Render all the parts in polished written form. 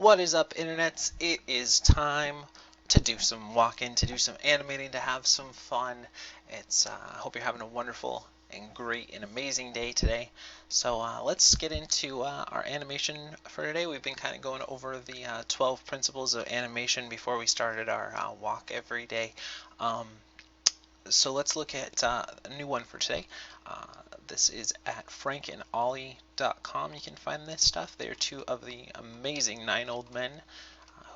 What is up, internets? It is time to do some walking, to do some animating, to have some fun. I hope you're having a wonderful and great and amazing day today. So let's get into our animation for today. We've been kind of going over the 12 principles of animation before we started our walk every day. So let's look at a new one for today. This is at frankandollie.com. You can find this stuff. They are two of the amazing 9 old men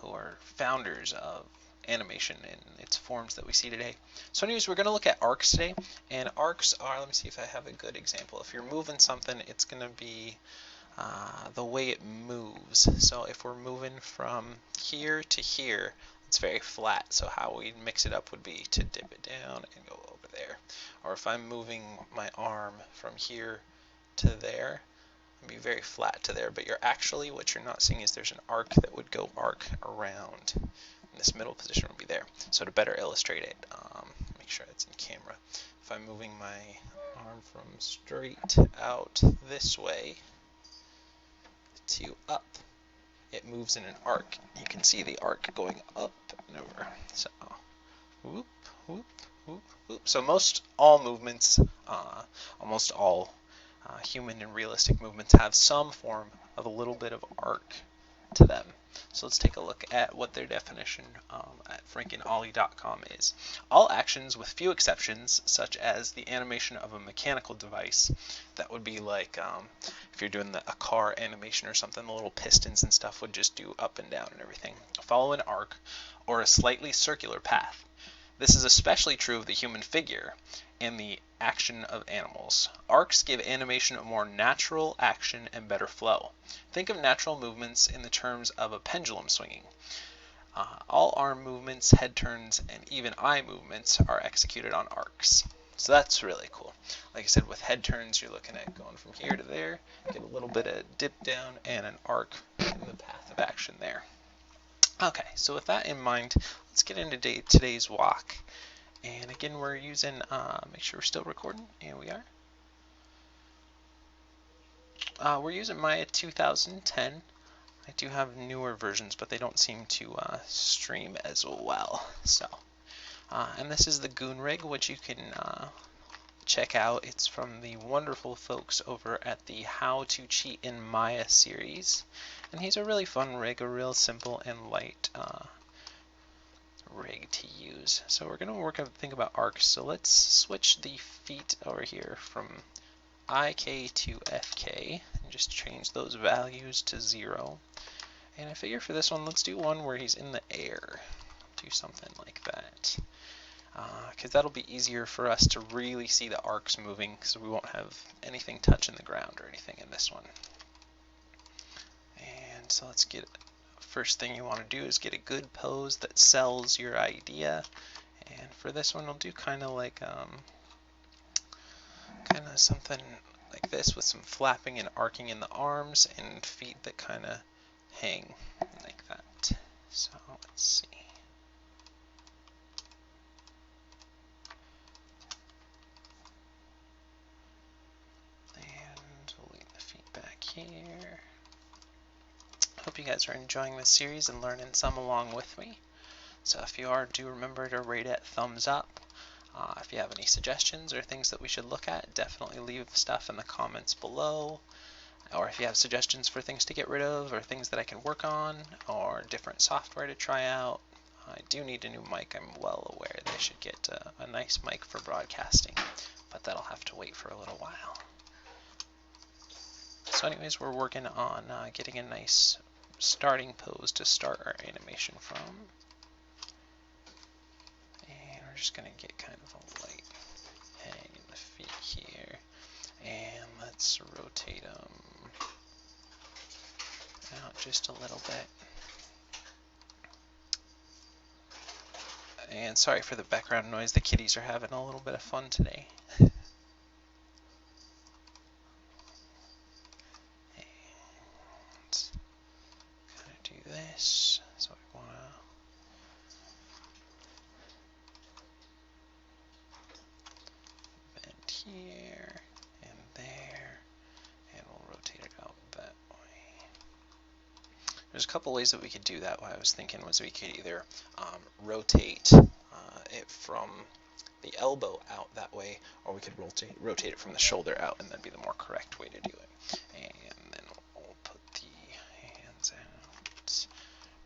who are founders of animation in its forms that we see today. So anyways, we're going to look at arcs today. And arcs are, let me see if I have a good example. If you're moving something, it's going to be the way it moves. So if we're moving from here to here, it's very flat. So how we mix it up would be to dip it down and go over there. Or if I'm moving my arm from here to there, it'd be very flat to there. But what you're not seeing is there's an arc that would go arc around. And this middle position would be there. So to better illustrate it, make sure it's in camera. If I'm moving my arm from straight out this way to up, it moves in an arc. You can see the arc going up and over. So, whoop, whoop, whoop, whoop. So almost all human and realistic movements have some form of a little bit of arc to them. So let's take a look at what their definition at frankandollie.com is. All actions, with few exceptions, such as the animation of a mechanical device, that would be like if you're doing a car animation or something, the little pistons and stuff would just do up and down and everything, follow an arc or a slightly circular path. This is especially true of the human figure and the action of animals. Arcs give animation a more natural action and better flow. Think of natural movements in the terms of a pendulum swinging. All arm movements, head turns, and even eye movements are executed on arcs. So that's really cool. Like I said, with head turns, you're looking at going from here to there, get a little bit of dip down and an arc in the path of action there. Okay, so with that in mind, let's get into today's walk. And again, we're using, make sure we're still recording, and we are. We're using Maya 2010. I do have newer versions, but they don't seem to stream as well. So, and this is the Goon Rig, which you can check out. It's from the wonderful folks over at the How to Cheat in Maya series. And he's a really fun rig, a real simple and light rig to use. So we're going to think about arcs. So let's switch the feet over here from IK to FK and just change those values to 0. And I figure for this one, let's do one where he's in the air. Do something like that. Because that'll be easier for us to really see the arcs moving, so we won't have anything touching the ground or anything in this one. And so let's get, first thing you want to do is get a good pose that sells your idea. And for this one, we'll do kind of like something like this with some flapping and arcing in the arms and feet that kind of hang like that. So let's see. And we'll leave the feet back here. Hope you guys are enjoying this series and learning some along with me. So if you are, do remember to rate it thumbs up. If you have any suggestions or things that we should look at, definitely leave stuff in the comments below. Or if you have suggestions for things to get rid of, or things that I can work on, or different software to try out. I do need a new mic. I'm well aware that I should get a nice mic for broadcasting, but that'll have to wait for a little while. So anyways, we're working on getting a nice starting pose to start our animation from. And we're just going to get kind of a light hang in the feet here. And let's rotate them out just a little bit. And sorry for the background noise, the kitties are having a little bit of fun today. And kind of do this. So we want to bend here and there, and we'll rotate it out that way. There's a couple ways that we could do that. What I was thinking was we could either rotate it from the elbow out that way, or we could rotate it from the shoulder out, and that'd be the more correct way to do it. And then we'll put the hands out,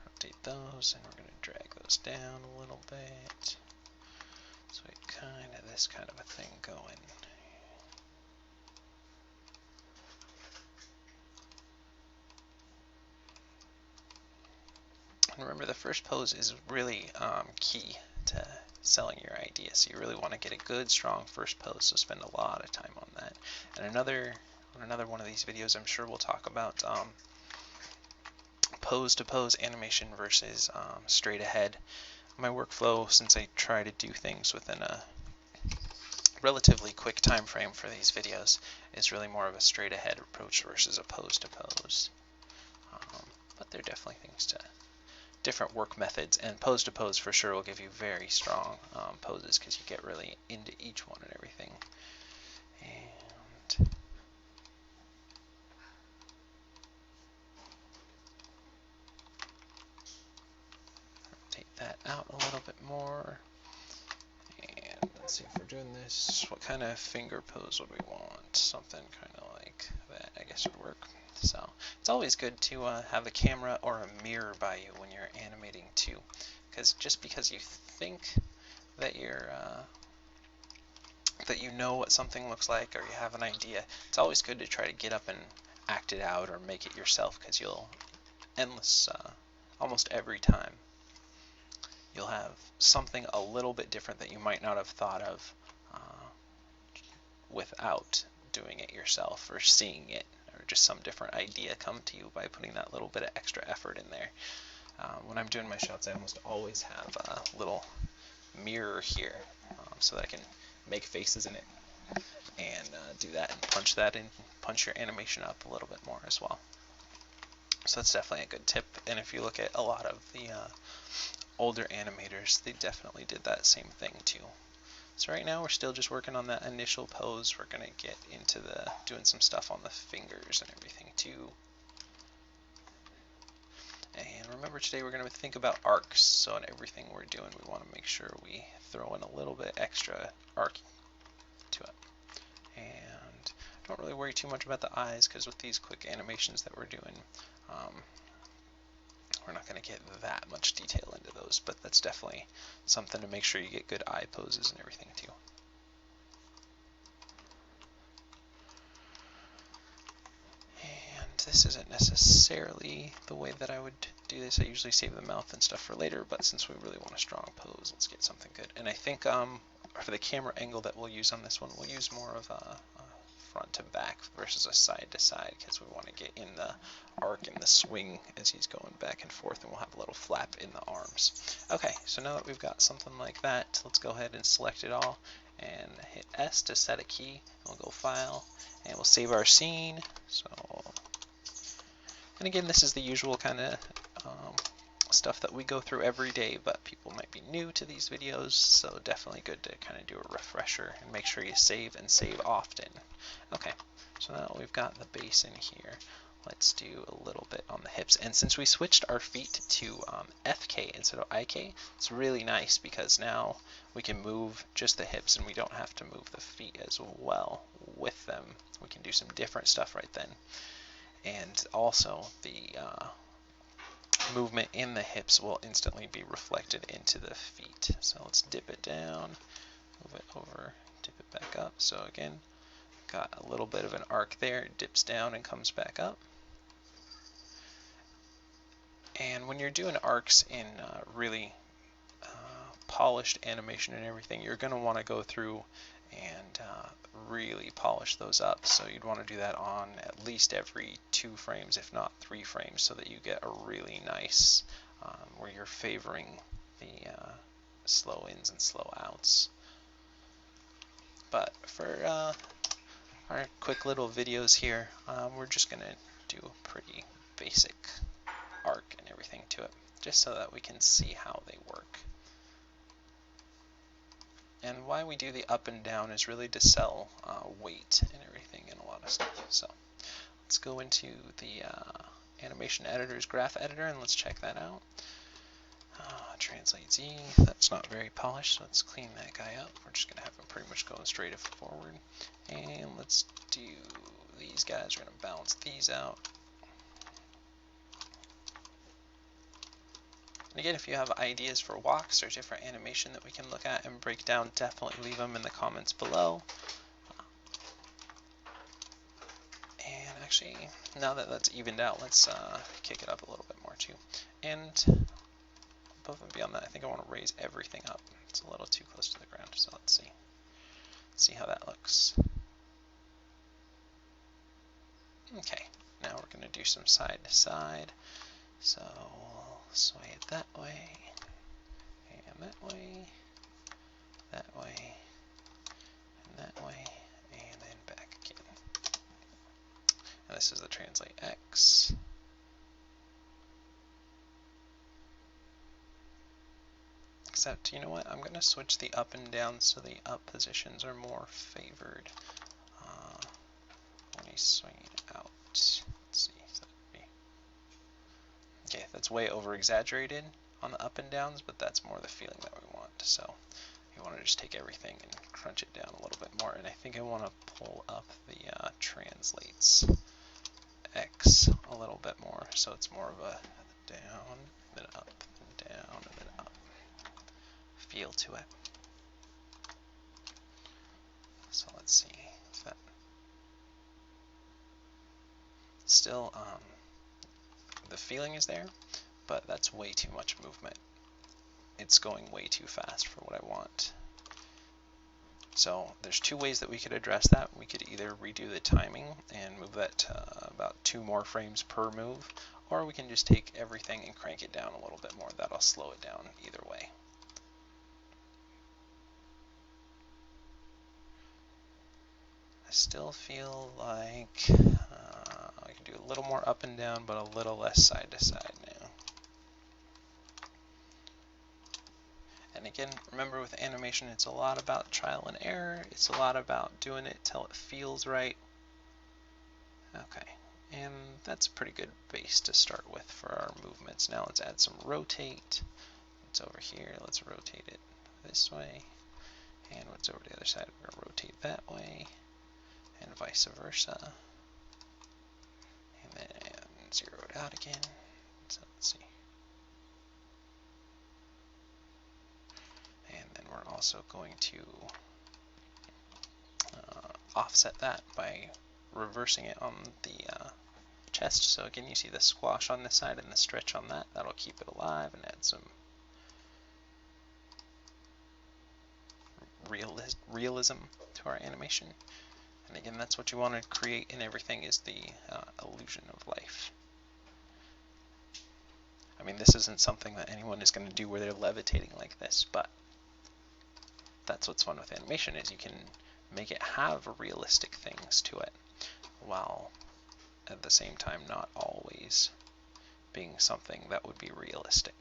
rotate those, and we're going to drag those down a little bit. So we this kind of a thing going. And remember, the first pose is really key to selling your idea. So you really want to get a good, strong first pose. So spend a lot of time on that. And another one of these videos, I'm sure we'll talk about pose-to-pose animation versus straight ahead. My workflow, since I try to do things within a relatively quick time frame for these videos, is really more of a straight ahead approach versus a pose-to-pose. But they're definitely things to different work methods, and pose to pose for sure will give you very strong poses because you get really into each one and everything. And take that out a little bit more. And let's see if we're doing this. What kind of finger pose would we want? Something kind of like that, I guess, would work. So it's always good to have a camera or a mirror by you when you're animating too, because just because you think that you know what something looks like or you have an idea, it's always good to try to get up and act it out or make it yourself, because you'll almost every time you'll have something a little bit different that you might not have thought of without doing it yourself or seeing it, or just some different idea come to you by putting that little bit of extra effort in there. When I'm doing my shots, I almost always have a little mirror here so that I can make faces in it and do that and punch your animation up a little bit more as well. So that's definitely a good tip. And if you look at a lot of the older animators, they definitely did that same thing too. So right now we're still just working on that initial pose. We're going to get into doing some stuff on the fingers and everything too. And remember, today we're going to think about arcs. So in everything we're doing, we want to make sure we throw in a little bit extra arc to it. And don't really worry too much about the eyes, because with these quick animations that we're doing, we're not going to get that much detail into those, but that's definitely something to make sure you get good eye poses and everything too. And this isn't necessarily the way that I would do this. I usually save the mouth and stuff for later, but since we really want a strong pose, let's get something good. And I think for the camera angle that we'll use on this one, we'll use more of a front to back versus a side to side, because we want to get in the arc and the swing as he's going back and forth, and we'll have a little flap in the arms. Okay, so now that we've got something like that, let's go ahead and select it all and hit S to set a key. We'll go File, and we'll save our scene. So, and again, this is the usual kind of stuff that we go through every day, but people might be new to these videos, so definitely good to kind of do a refresher and make sure you save and save often. Okay, so now we've got the base in here. Let's do a little bit on the hips. And since we switched our feet to FK instead of IK, it's really nice because now we can move just the hips and we don't have to move the feet as well with them. We can do some different stuff right then. And also the movement in the hips will instantly be reflected into the feet. So let's dip it down, move it over, dip it back up. So again, got a little bit of an arc there, it dips down and comes back up. And when you're doing arcs in really polished animation and everything, you're going to want to go through and really polish those up. So you'd want to do that on at least every 2 frames, if not 3 frames, so that you get a really nice, where you're favoring the slow ins and slow outs. But for our quick little videos here, we're just going to do a pretty basic arc and everything to it, just so that we can see how they work. And why we do the up and down is really to sell weight and everything and a lot of stuff. So let's go into the animation editor's graph editor, and let's check that out. Translate Z, that's not very polished, so let's clean that guy up. We're just going to have him pretty much going straight forward. And let's do these guys, we're going to balance these out. And again, if you have ideas for walks or different animation that we can look at and break down, definitely leave them in the comments below. And actually, now that that's evened out, let's kick it up a little bit more too. And above and beyond that, I think I want to raise everything up. It's a little too close to the ground, so let's see. Let's see how that looks. Okay, now we're going to do some side to side. So we'll sway it that way, and that way, that way, and that way, and then back again. And this is the translate X. Except, you know what, I'm going to switch the up and down so the up positions are more favored when he's swinging out. Let's see, so that'd be... Okay, that's way over exaggerated on the up and downs, but that's more the feeling that we want. So you want to just take everything and crunch it down a little bit more, and I think I want to pull up the translates X a little bit more, so it's more of a down, then up, and down, and then up feel to it. So let's see if that still the feeling is there, but that's way too much movement. It's going way too fast for what I want. So there's two ways that we could address that. We could either redo the timing and move that to about 2 more frames per move, or we can just take everything and crank it down a little bit more. That'll slow it down either way. I still feel like I can do a little more up and down, but a little less side to side now. And again, remember with animation, it's a lot about trial and error. It's a lot about doing it till it feels right. Okay, and that's a pretty good base to start with for our movements. Now let's add some rotate. It's over here, let's rotate it this way. And what's over the other side, we're going to rotate that way, and vice versa. And then zero it out again. So let's see. And then we're also going to offset that by reversing it on the chest. So again, you see the squash on this side and the stretch on that. That'll keep it alive and add some realism to our animation. And again, that's what you want to create in everything, is the illusion of life. I mean, this isn't something that anyone is going to do where they're levitating like this, but that's what's fun with animation, is you can make it have realistic things to it, while at the same time not always being something that would be realistic.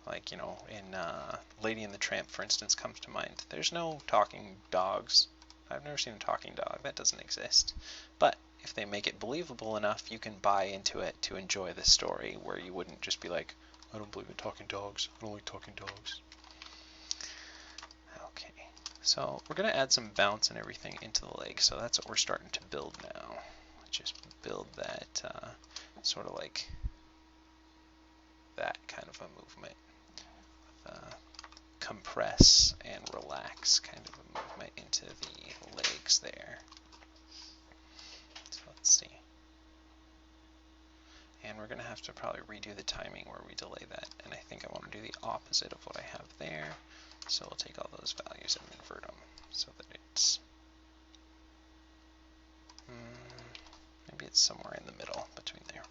Like, you know, in Lady and the Tramp, for instance, comes to mind. There's no talking dogs. I've never seen a talking dog. That doesn't exist. But if they make it believable enough, you can buy into it to enjoy the story, where you wouldn't just be like, I don't believe in talking dogs. I don't like talking dogs. Okay, so we're going to add some bounce and everything into the leg. So that's what we're starting to build now. Just build that sort of like that kind of a movement. Compress and relax kind of a movement into the legs there. So let's see. And we're going to have to probably redo the timing where we delay that. And I think I want to do the opposite of what I have there. So we'll take all those values and invert them so that it's maybe it's somewhere in the middle between there.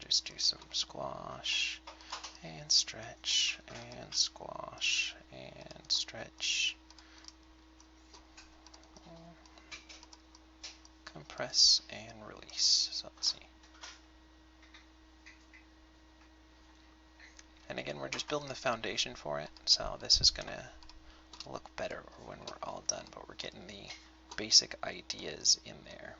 Just do some squash and stretch and squash and stretch. press and release. So let's see. And again, we're just building the foundation for it, so this is going to look better when we're all done, but we're getting the basic ideas in there.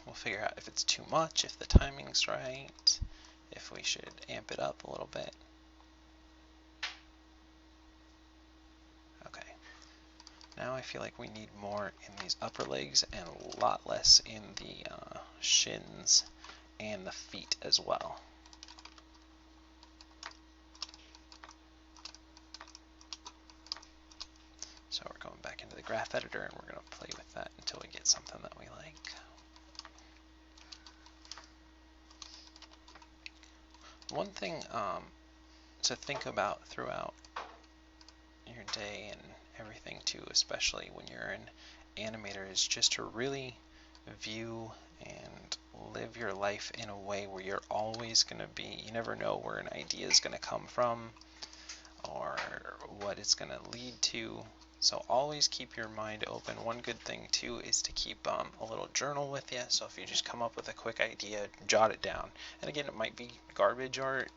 We'll figure out if it's too much, if the timing's right, if we should amp it up a little bit. Okay. Now I feel like we need more in these upper legs and a lot less in the shins and the feet as well. So we're going back into the graph editor and we're going to play with that until we get something that we like. One thing to think about throughout your day and everything too, especially when you're an animator, is just to really view and live your life in a way where you're always going to be, you never know where an idea is going to come from or what it's going to lead to. So always keep your mind open. One good thing too is to keep a little journal with you. So if you just come up with a quick idea, jot it down. And again, it might be garbage, or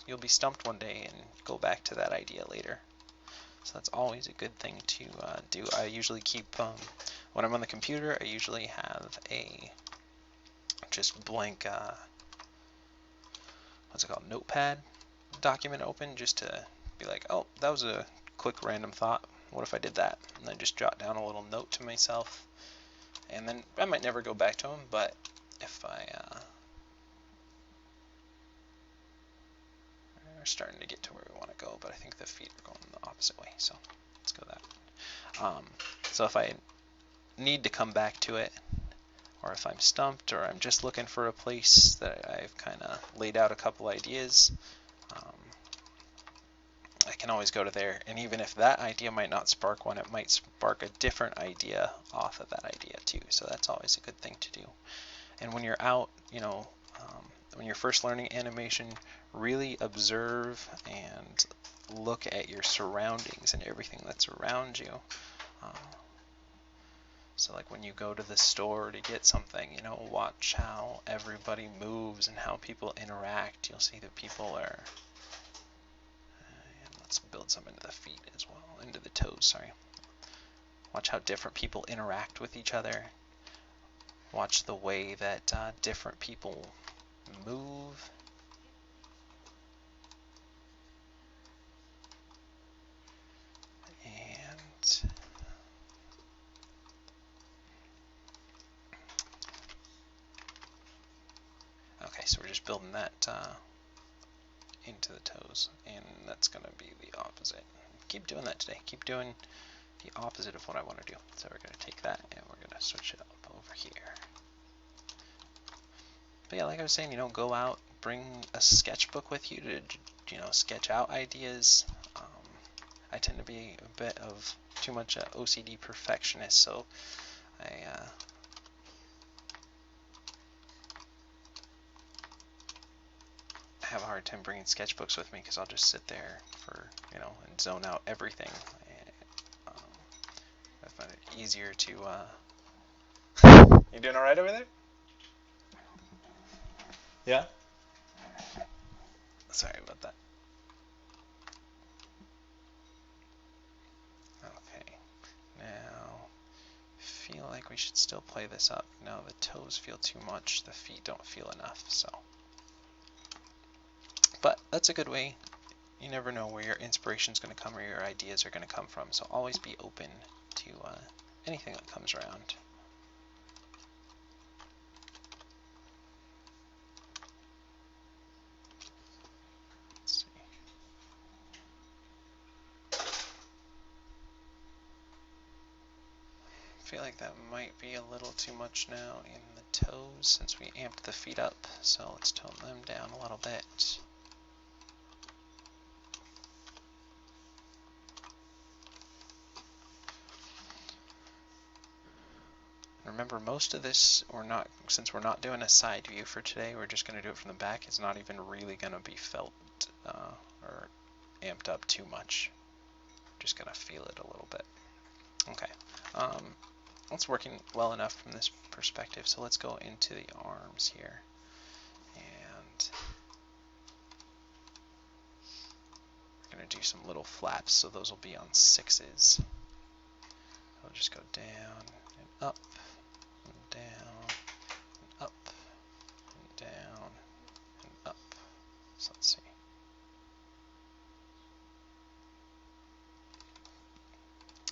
you'll be stumped one day and go back to that idea later. So that's always a good thing to do. I usually keep, when I'm on the computer, I usually have a just blank, what's it called, notepad document open, just to be like, oh, that was a quick random thought. What if I did that? And then just jot down a little note to myself. And then I might never go back to them, but if we're starting to get to where we want to go, but I think the feet are going the opposite way, so let's go that. So if I need to come back to it, or if I'm stumped, or I'm just looking for a place that I've kind of laid out a couple ideas, I can always go to there, and even if that idea might not spark one, it might spark a different idea off of that idea too. So that's always a good thing to do. And when you're out, when you're first learning animation, really observe and look at your surroundings and everything that's around you. So like when you go to the store to get something, watch how everybody moves and how people interact. You'll see that people are, and let's build some into the feet as well, into the toes, sorry. Watch how different people interact with each other. Watch the way that different people move. And okay, so we're just building that into the toes, and that's going to be the opposite. Keep doing that today. Keep doing the opposite of what I want to do. So we're going to take that and we're going to switch it up over here. But yeah, like I was saying, go out, bring a sketchbook with you to, sketch out ideas. I tend to be a bit of too much OCD perfectionist, so I have a hard time bringing sketchbooks with me because I'll just sit there for, and zone out everything. I find it easier to, You doing alright over there? Yeah? Sorry about that. Okay, now feel like we should still play this up. No, the toes feel too much, the feet don't feel enough, so. But that's a good way. You never know where your inspiration is going to come or your ideas are going to come from, so always be open to anything that comes around. Let's see. I feel like that might be a little too much now in the toes since we amped the feet up, so let's tone them down a little bit. Remember, most of this, since we're not doing a side view for today, we're just going to do it from the back. It's not even really going to be felt or amped up too much. Just going to feel it a little bit. Okay, it's working well enough from this perspective, so let's go into the arms here, and we're going to do some little flaps, so those will be on 6s. I'll just go down and up and down and up and down and up. So let's see.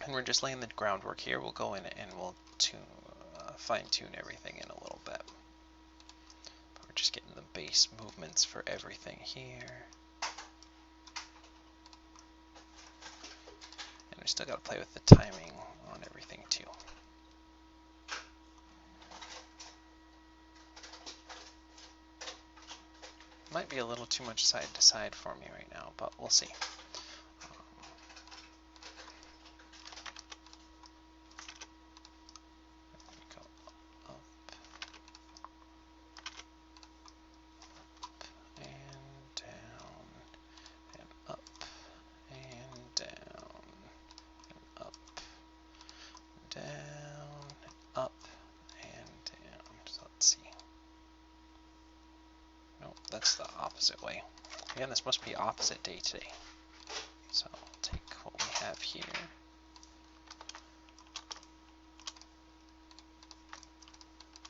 And we're just laying the groundwork here. We'll go in and we'll fine-tune everything in a little bit. But we're just getting the base movements for everything here. And we still got to play with the timing on everything too. Might be a little too much side to side for me right now, but we'll see. Go up and down and up and down and up, down, up and down. So let's see. Nope, that's the opposite way. Again, this must be opposite day today. So I'll take what we have here.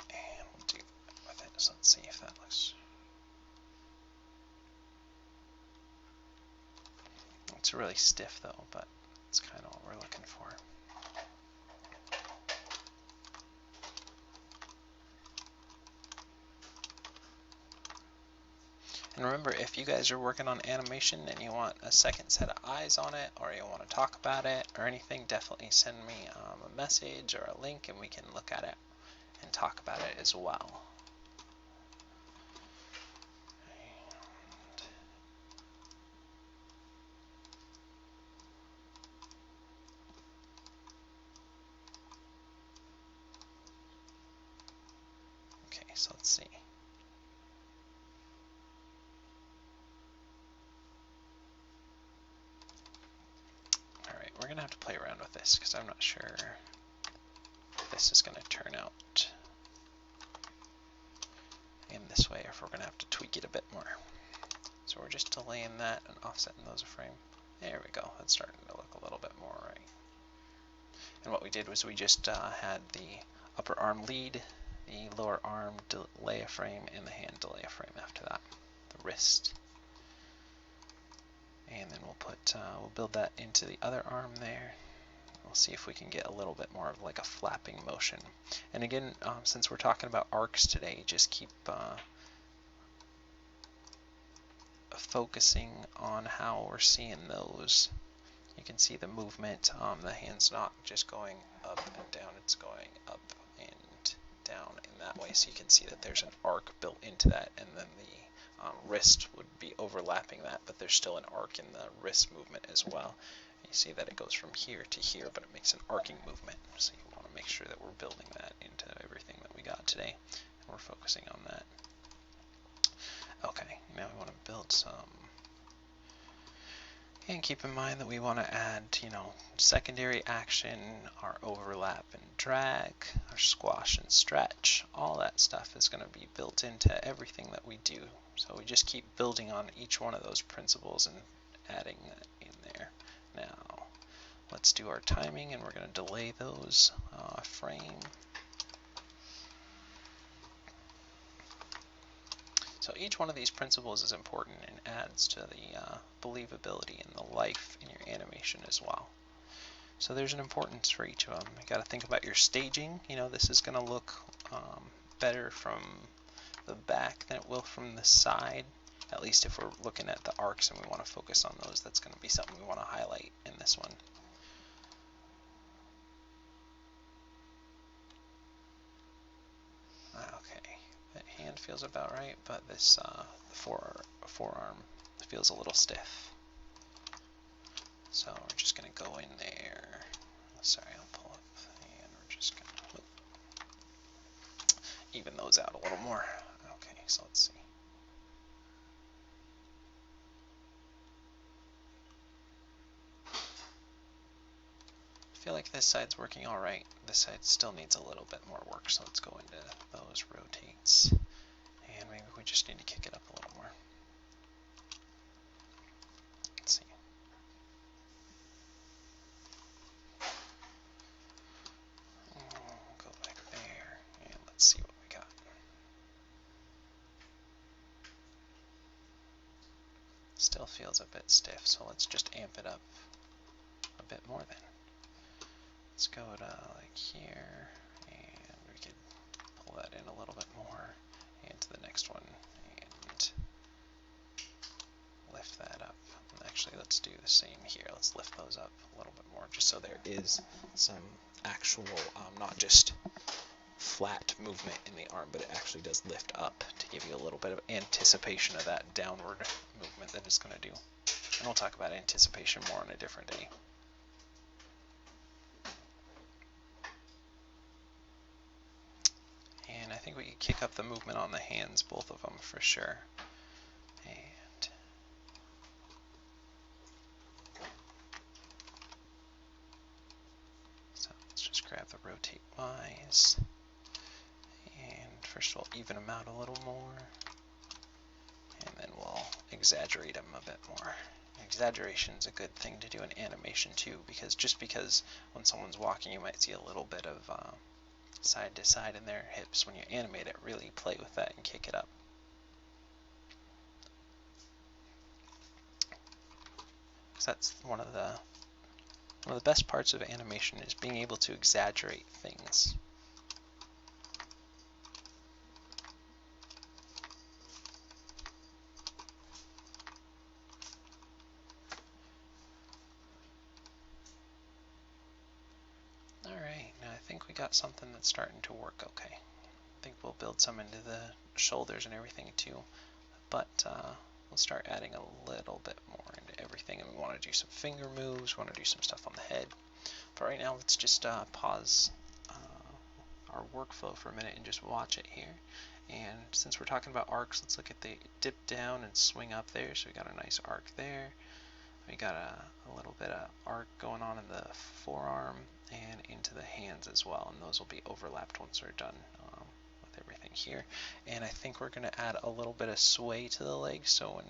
And we'll do with it. So let's see if that looks. It's really stiff though, but it's kind of what we're looking for. And remember, if you guys are working on animation and you want a second set of eyes on it, or you want to talk about it or anything, definitely send me a message or a link and we can look at it and talk about it as well. Okay, so let's see. Alright, we're going to have to play around with this because I'm not sure if this is going to turn out in this way or if we're going to have to tweak it a bit more. So we're just delaying that and offsetting those a frame. There we go. That's starting to look a little bit more right. And what we did was we just had the upper arm lead, the lower arm delay a frame, and the hand delay a frame after that, the wrist. And then we'll build that into the other arm there. We'll see if we can get a little bit more of like a flapping motion. And again, since we're talking about arcs today, just keep focusing on how we're seeing those. You can see the movement. The hand's not just going up and down, it's going up and down in that way. So you can see that there's an arc built into that, and then the wrist would be overlapping that, but there's still an arc in the wrist movement as well. You see that it goes from here to here, but it makes an arcing movement. So you want to make sure that we're building that into everything that we got today, and we're focusing on that. Okay, now we want to build some. And keep in mind that we want to add, secondary action, our overlap and drag, our squash and stretch. All that stuff is going to be built into everything that we do. So we just keep building on each one of those principles and adding that in there. Now, let's do our timing, and we're going to delay those a frame. So each one of these principles is important and adds to the believability and the life in your animation as well. So there's an importance for each of them. You got to think about your staging. This is going to look better from the back than it will from the side. At least if we're looking at the arcs and we want to focus on those, that's going to be something we want to highlight in this one. Okay, that hand feels about right, but this forearm feels a little stiff. So we're just going to go in there. Sorry, I'll pull up, and we're just going to even those out a little more. Okay, so let's see. I feel like like this side's working all right. This side still needs a little bit more work, so let's go into those rotates. And maybe we just need to kick it up a little more. Let's see. Go back there, and let's see what we got. Still feels a bit stiff, so let's just amp it up a bit more then. Let's go to like here, and we could pull that in a little bit more, and to the next one, and lift that up. And actually, let's do the same here. Let's lift those up a little bit more, just so there is some actual, not just flat movement in the arm, but it actually does lift up to give you a little bit of anticipation of that downward movement that it's going to do. And we'll talk about anticipation more on a different day. And I think we could kick up the movement on the hands, both of them for sure. And so let's just grab the rotate Y's. And first we'll even them out a little more. And then we'll exaggerate them a bit more. Exaggeration is a good thing to do in animation too, because just because when someone's walking you might see a little bit of side to side in their hips, when you animate it, really play with that and kick it up. So that's one of the best parts of animation, is being able to exaggerate things. Alright, now I think we got something that's starting to work okay. I think we'll build some into the shoulders and everything too, but we'll start adding a little bit more into everything, and we want to do some finger moves, we want to do some stuff on the head. But right now let's just pause our workflow for a minute and just watch it here. And since we're talking about arcs, let's look at the dip down and swing up there. So we got a nice arc there. We got a little bit of arc going on in the forearm and into the hands as well, and those will be overlapped once we're done with everything here. And I think we're going to add a little bit of sway to the legs, so when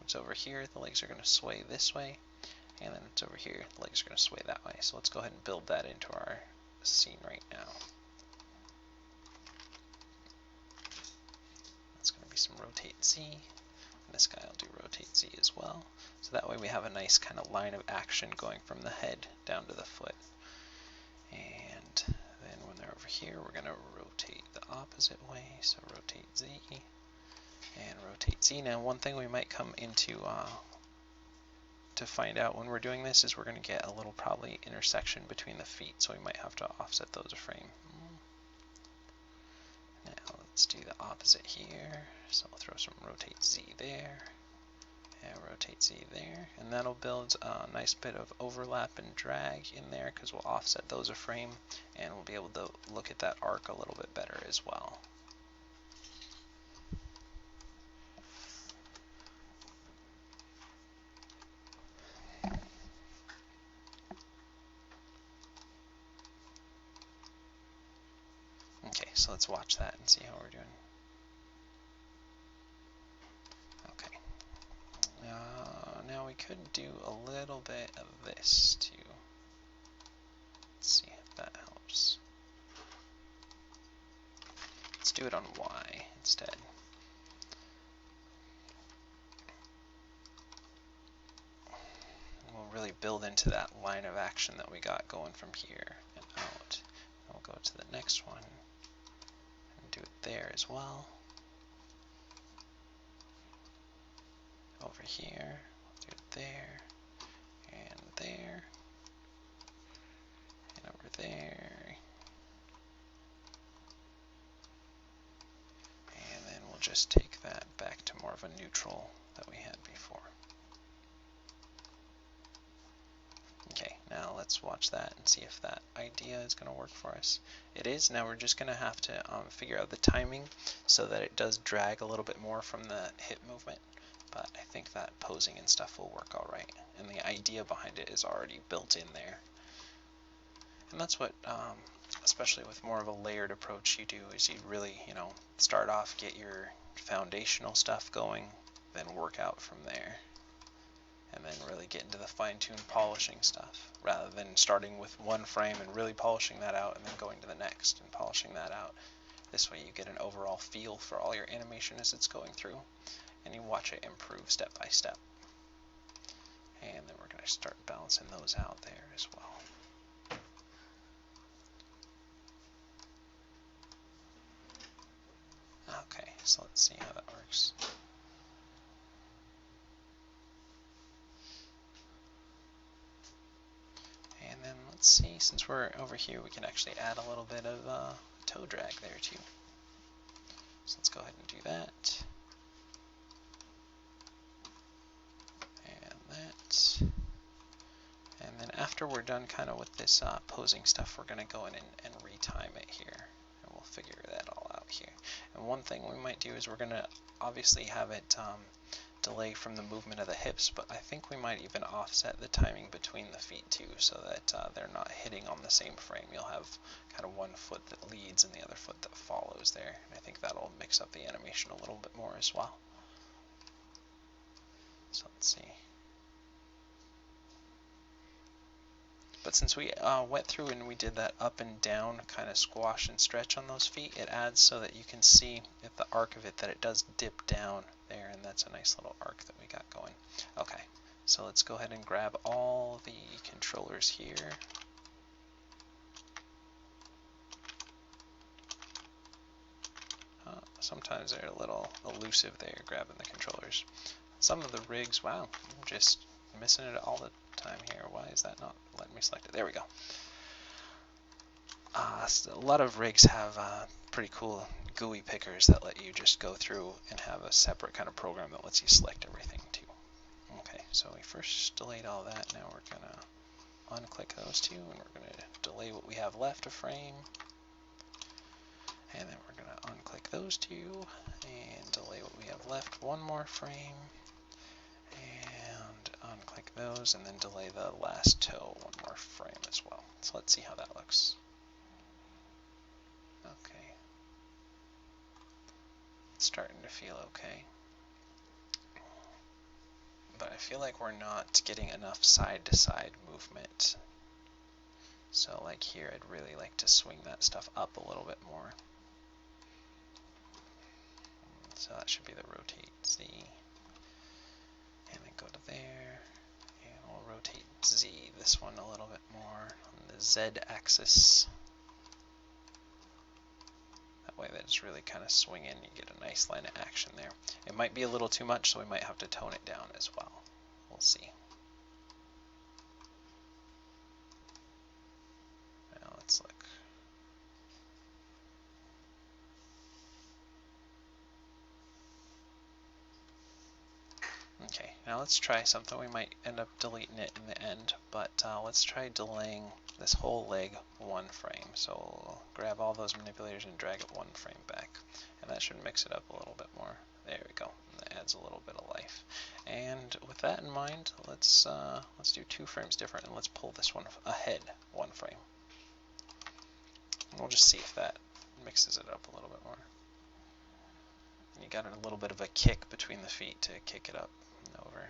it's over here, the legs are going to sway this way, and then it's over here, the legs are going to sway that way. So let's go ahead and build that into our scene right now. That's going to be some rotate Z. This guy will do rotate Z as well. So that way we have a nice kind of line of action going from the head down to the foot. And then when they're over here, we're going to rotate the opposite way. So rotate Z and rotate Z. Now one thing we might come into to find out when we're doing this is we're going to get a little probably intersection between the feet. So we might have to offset those a frame. Now let's do the opposite here. So we'll throw some rotate Z there, and rotate Z there, and that'll build a nice bit of overlap and drag in there because we'll offset those a frame, and we'll be able to look at that arc a little bit better as well. Okay, so let's watch that and see how we're doing. Okay. Now we could do a little bit of this too. Let's see if that helps. Let's do it on Y instead. We'll really build into that line of action that we got going from here and out. And we'll go to the next one and do it there as well. Over here, we'll do it there, and there, and over there. And then we'll just take that back to more of a neutral that we had before. Okay, now let's watch that and see if that idea is going to work for us. It is. Now we're just going to have to figure out the timing so that it does drag a little bit more from the hip movement. But I think that posing and stuff will work all right. And the idea behind it is already built in there. And that's what, especially with more of a layered approach, you do is you really, start off, get your foundational stuff going, then work out from there, and then really get into the fine-tuned polishing stuff, rather than starting with one frame and really polishing that out and then going to the next and polishing that out. This way you get an overall feel for all your animation as it's going through, and you watch it improve step by step. And then we're going to start balancing those out there as well. Okay, so let's see how that works. And then let's see, since we're over here, we can actually add a little bit of toe drag there too. So let's go ahead and do that. And that. And then after we're done kind of with this posing stuff, we're going to go in and retime it here. And we'll figure that all out here. And one thing we might do is we're going to obviously have it delay from the movement of the hips, but I think we might even offset the timing between the feet too, so that they're not hitting on the same frame. You'll have kind of one foot that leads and the other foot that follows there. And I think that'll mix up the animation a little bit more as well. So let's see. But since we went through and we did that up and down kind of squash and stretch on those feet, it adds so that you can see at the arc of it that it does dip down there, and that's a nice little arc that we got going. Okay, so let's go ahead and grab all the controllers here. Sometimes they're a little elusive there, grabbing the controllers. Some of the rigs, wow, I'm just missing it all the time here. Why is that not letting me select it? There we go. A lot of rigs have pretty cool GUI pickers that let you just go through and have a separate kind of program that lets you select everything too. Okay, so we first delayed all that. Now we're going to unclick those two, and we're going to delay what we have left of frame. And then we're going to unclick those two and delay what we have left one more frame. And unclick those and then delay the last toe one more frame as well. So let's see how that looks. Okay. It's starting to feel okay. But I feel like we're not getting enough side-to-side movement. So like here, I'd really like to swing that stuff up a little bit more. So that should be the rotate Z. And then go to there. And we'll rotate Z, this one a little bit more on the Z axis. That way that it's really kind of swinging. You get a nice line of action there. It might be a little too much, so we might have to tone it down as well. We'll see. Now let's look. Okay, now let's try something. We might end up deleting it in the end, but let's try delaying this whole leg one frame. So we'll grab all those manipulators and drag it one frame back, and that should mix it up a little bit more. There we go. That adds a little bit of life. And with that in mind, let's do 2 frames different, and let's pull this one ahead one frame. And we'll just see if that mixes it up a little bit more. And you got a little bit of a kick between the feet to kick it up and over.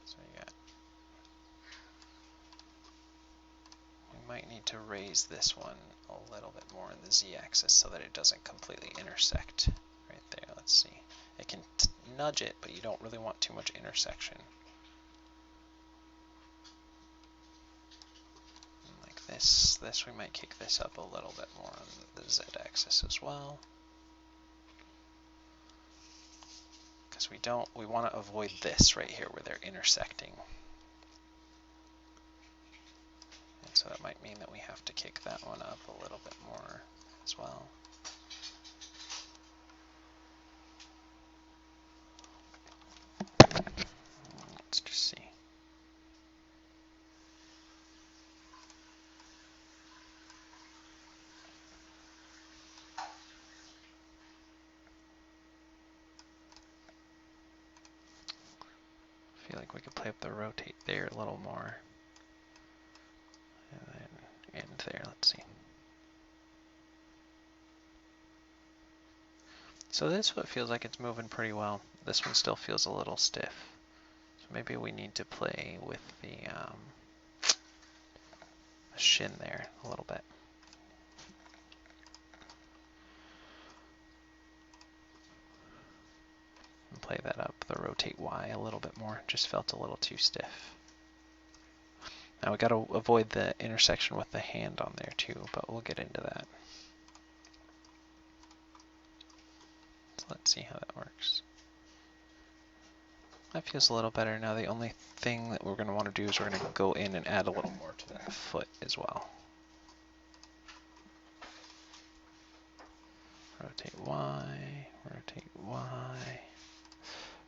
So we might need to raise this one a little bit more in the Z-axis so that it doesn't completely intersect right there. Let's see. It can nudge it, but you don't really want too much intersection. And like this we might kick this up a little bit more on the Z-axis as well. Because we want to avoid this right here where they're intersecting. And so that might mean that we have to kick that one up a little bit more as well. Let's just see. I feel like we could play up the rotate there a little more. And then end there, let's see. So this one feels like it's moving pretty well. This one still feels a little stiff. So maybe we need to play with the shin there a little bit. And play that up, the rotate Y a little bit more. Just felt a little too stiff. Now we got to avoid the intersection with the hand on there too, but we'll get into that. So let's see how that works. That feels a little better. Now the only thing that we're going to want to do is we're going to go in and add a little more to that foot as well. Rotate Y, rotate Y,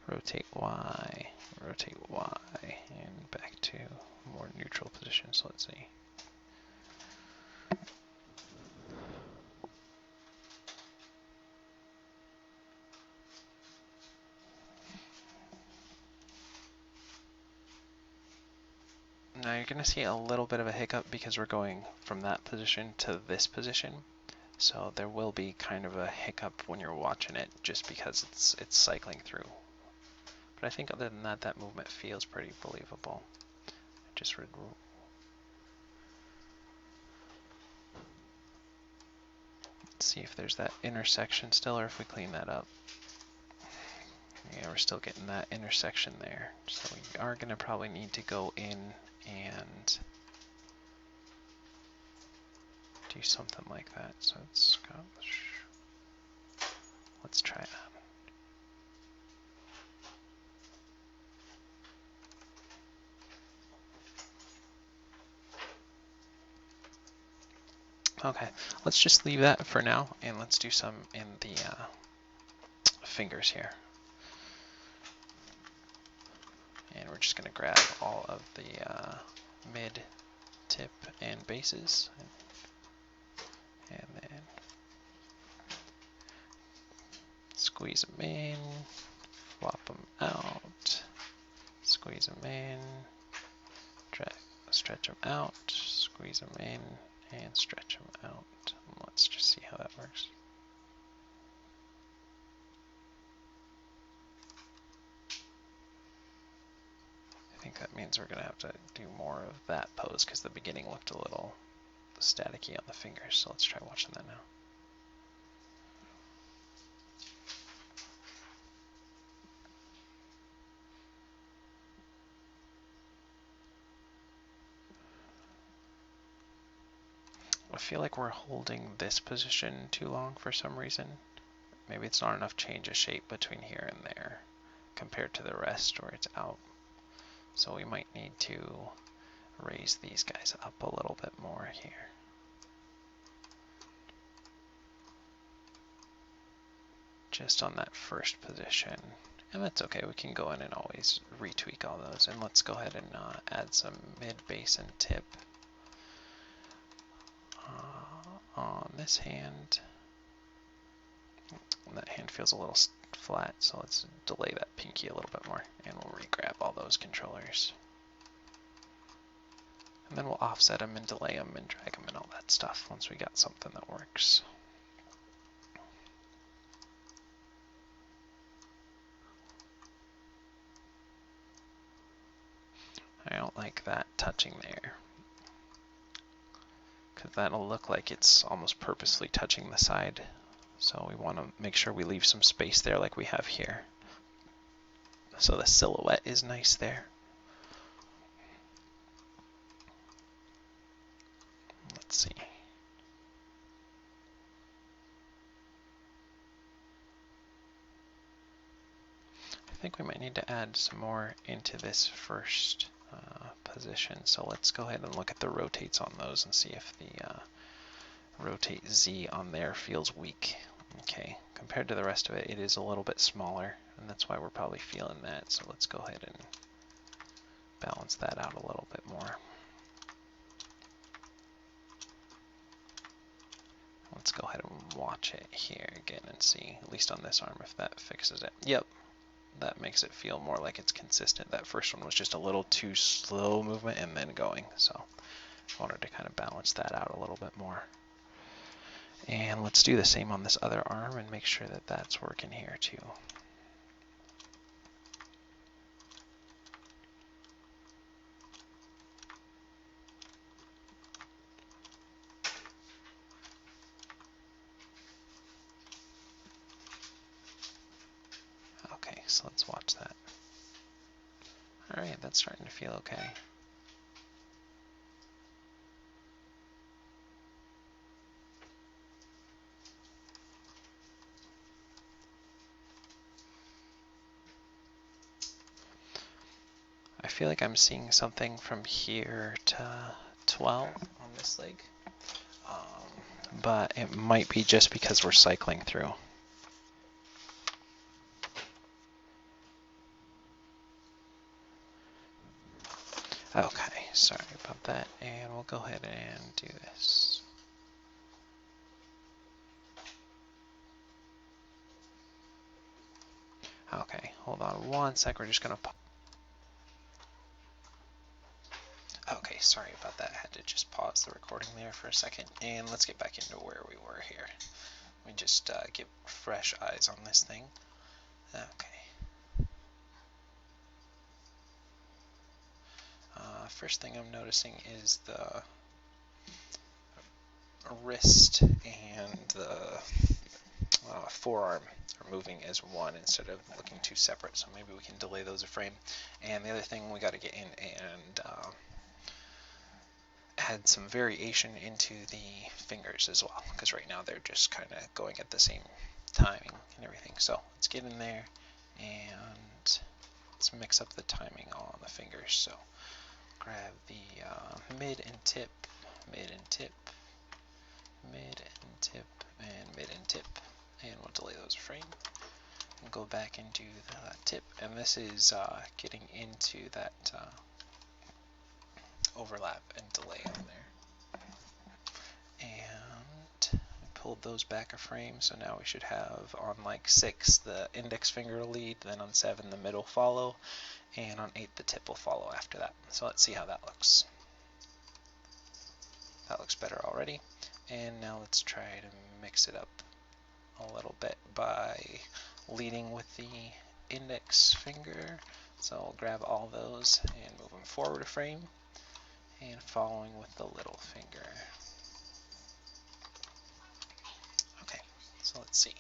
rotate Y, rotate Y, and back to more neutral position. So let's see. Now you're going to see a little bit of a hiccup because we're going from that position to this position. So there will be kind of a hiccup when you're watching it just because it's cycling through. But I think other than that, that movement feels pretty believable. Just see if there's that intersection still, or if we clean that up. Yeah, we're still getting that intersection there. So we are going to probably need to go in and do something like that. So let's try that. Okay, let's just leave that for now, and let's do some in the fingers here. And we're just going to grab all of the mid, tip, and bases, and then squeeze them in, flop them out, squeeze them in, stretch them out, squeeze them in, and stretch them out. And let's just see how that works. I think that means we're going to have to do more of that pose because the beginning looked a little staticky on the fingers. So let's try watching that now. I feel like we're holding this position too long for some reason. Maybe it's not enough change of shape between here and there compared to the rest where it's out. So we might need to raise these guys up a little bit more here. Just on that first position. And that's okay, we can go in and always retweak all those. And let's go ahead and add some mid, base, and tip on this hand. And that hand feels a little flat, so let's delay that pinky a little bit more, and we'll re-grab all those controllers. And then we'll offset them and delay them and drag them and all that stuff once we got something that works. I don't like that touching there, because that'll look like it's almost purposely touching the side. So we want to make sure we leave some space there like we have here. So the silhouette is nice there. Let's see. I think we might need to add some more into this first position. So let's go ahead and look at the rotates on those and see if the rotate Z on there feels weak. Okay, compared to the rest of it, it is a little bit smaller, and that's why we're probably feeling that. So let's go ahead and balance that out a little bit more. Let's go ahead and watch it here again and see, at least on this arm, if that fixes it. Yep, that makes it feel more like it's consistent. That first one was just a little too slow movement and then going, so I wanted to kind of balance that out a little bit more. And let's do the same on this other arm and make sure that that's working here too. Okay, so let's watch that. All right, that's starting to feel okay. I feel like I'm seeing something from here to 12 on this leg, but it might be just because we're cycling through. Okay, sorry about that, and we'll go ahead and do this. Okay, hold on one sec, we're just gonna Okay, sorry about that. I had to just pause the recording there for a second, and let's get back into where we were here. Let me just get fresh eyes on this thing. Okay. First thing I'm noticing is the wrist and the forearm are moving as one instead of looking two separate, so maybe we can delay those a frame. And the other thing we got to get in and add some variation into the fingers as well, because right now they're just kind of going at the same timing and everything. So let's get in there and let's mix up the timing on the fingers. So grab the mid and tip, mid and tip, mid and tip, and mid and tip, and we'll delay those a frame and go back and do the tip. And this is getting into that overlap and delay on there. And we pulled those back a frame, so now we should have on like 6 the index finger will lead, then on 7 the middle follow, and on 8 the tip will follow after that. So let's see how that looks. That looks better already. And now let's try to mix it up a little bit by leading with the index finger. So I'll grab all those and move them forward a frame, and following with the little finger. Okay, so let's see.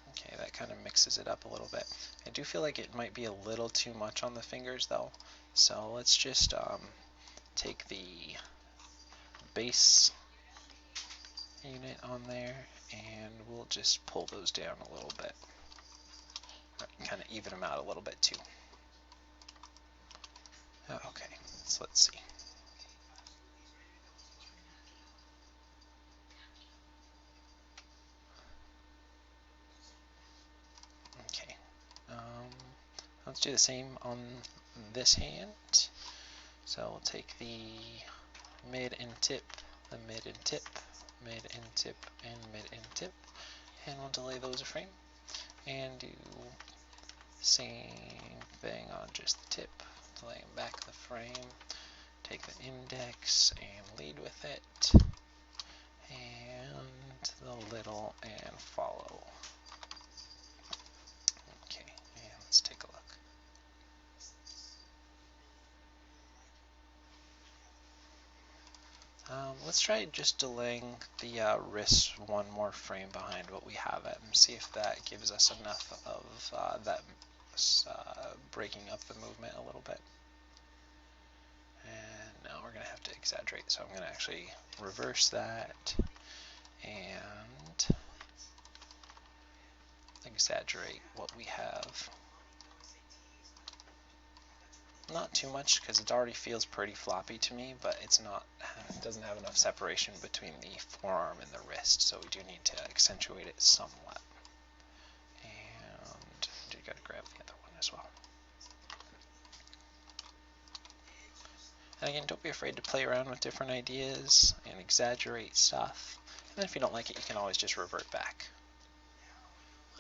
Okay, that kind of mixes it up a little bit. I do feel like it might be a little too much on the fingers though, so let's just take the base unit on there and we'll just pull those down a little bit. Kind of even them out a little bit too. Okay, so let's see. Okay, let's do the same on this hand. So we'll take the mid and tip, the mid and tip, mid and tip, and mid and tip, and we'll delay those a frame and do same thing on just the tip, delaying back the frame, take the index and lead with it, and the little and follow. Okay, and let's take a look. Let's try just delaying the wrist one more frame behind what we have it and see if that gives us enough of that breaking up the movement a little bit. And now we're going to have to exaggerate, so I'm going to actually reverse that and exaggerate what we have. Not too much, because it already feels pretty floppy to me, but it doesn't have enough separation between the forearm and the wrist, so we do need to accentuate it somewhat. And you got to grab the other one as well. And again, don't be afraid to play around with different ideas and exaggerate stuff. And then if you don't like it, you can always just revert back.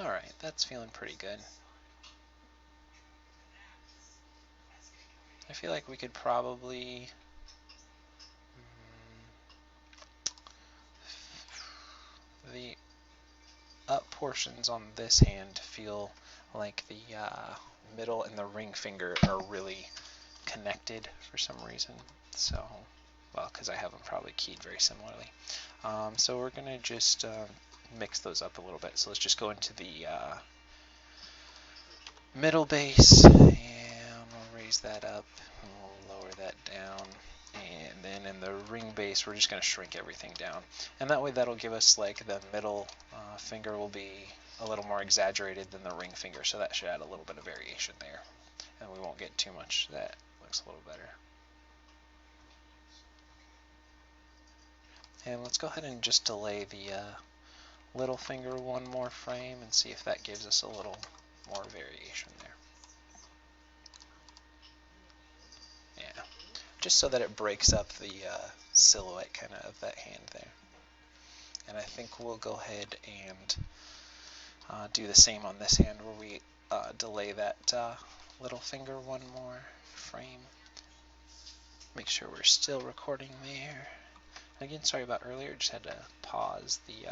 Alright, that's feeling pretty good. I feel like we could probably the up portions on this hand feel like the middle and the ring finger are really connected for some reason. So, well, because I have them probably keyed very similarly. So we're going to just mix those up a little bit. So let's just go into the middle bass, and we'll raise that up, and we'll lower that down. And then in the ring bass, we're just going to shrink everything down. And that way that'll give us like the middle finger will be a little more exaggerated than the ring finger. So that should add a little bit of variation there. And we won't get too much. That looks a little better. And let's go ahead and just delay the little finger one more frame and see if that gives us a little more variation there. Yeah, just so that it breaks up the silhouette kind of that hand there. And I think we'll go ahead and do the same on this hand where we delay that little finger one more frame. Make sure we're still recording there. And again, sorry about earlier, just had to pause the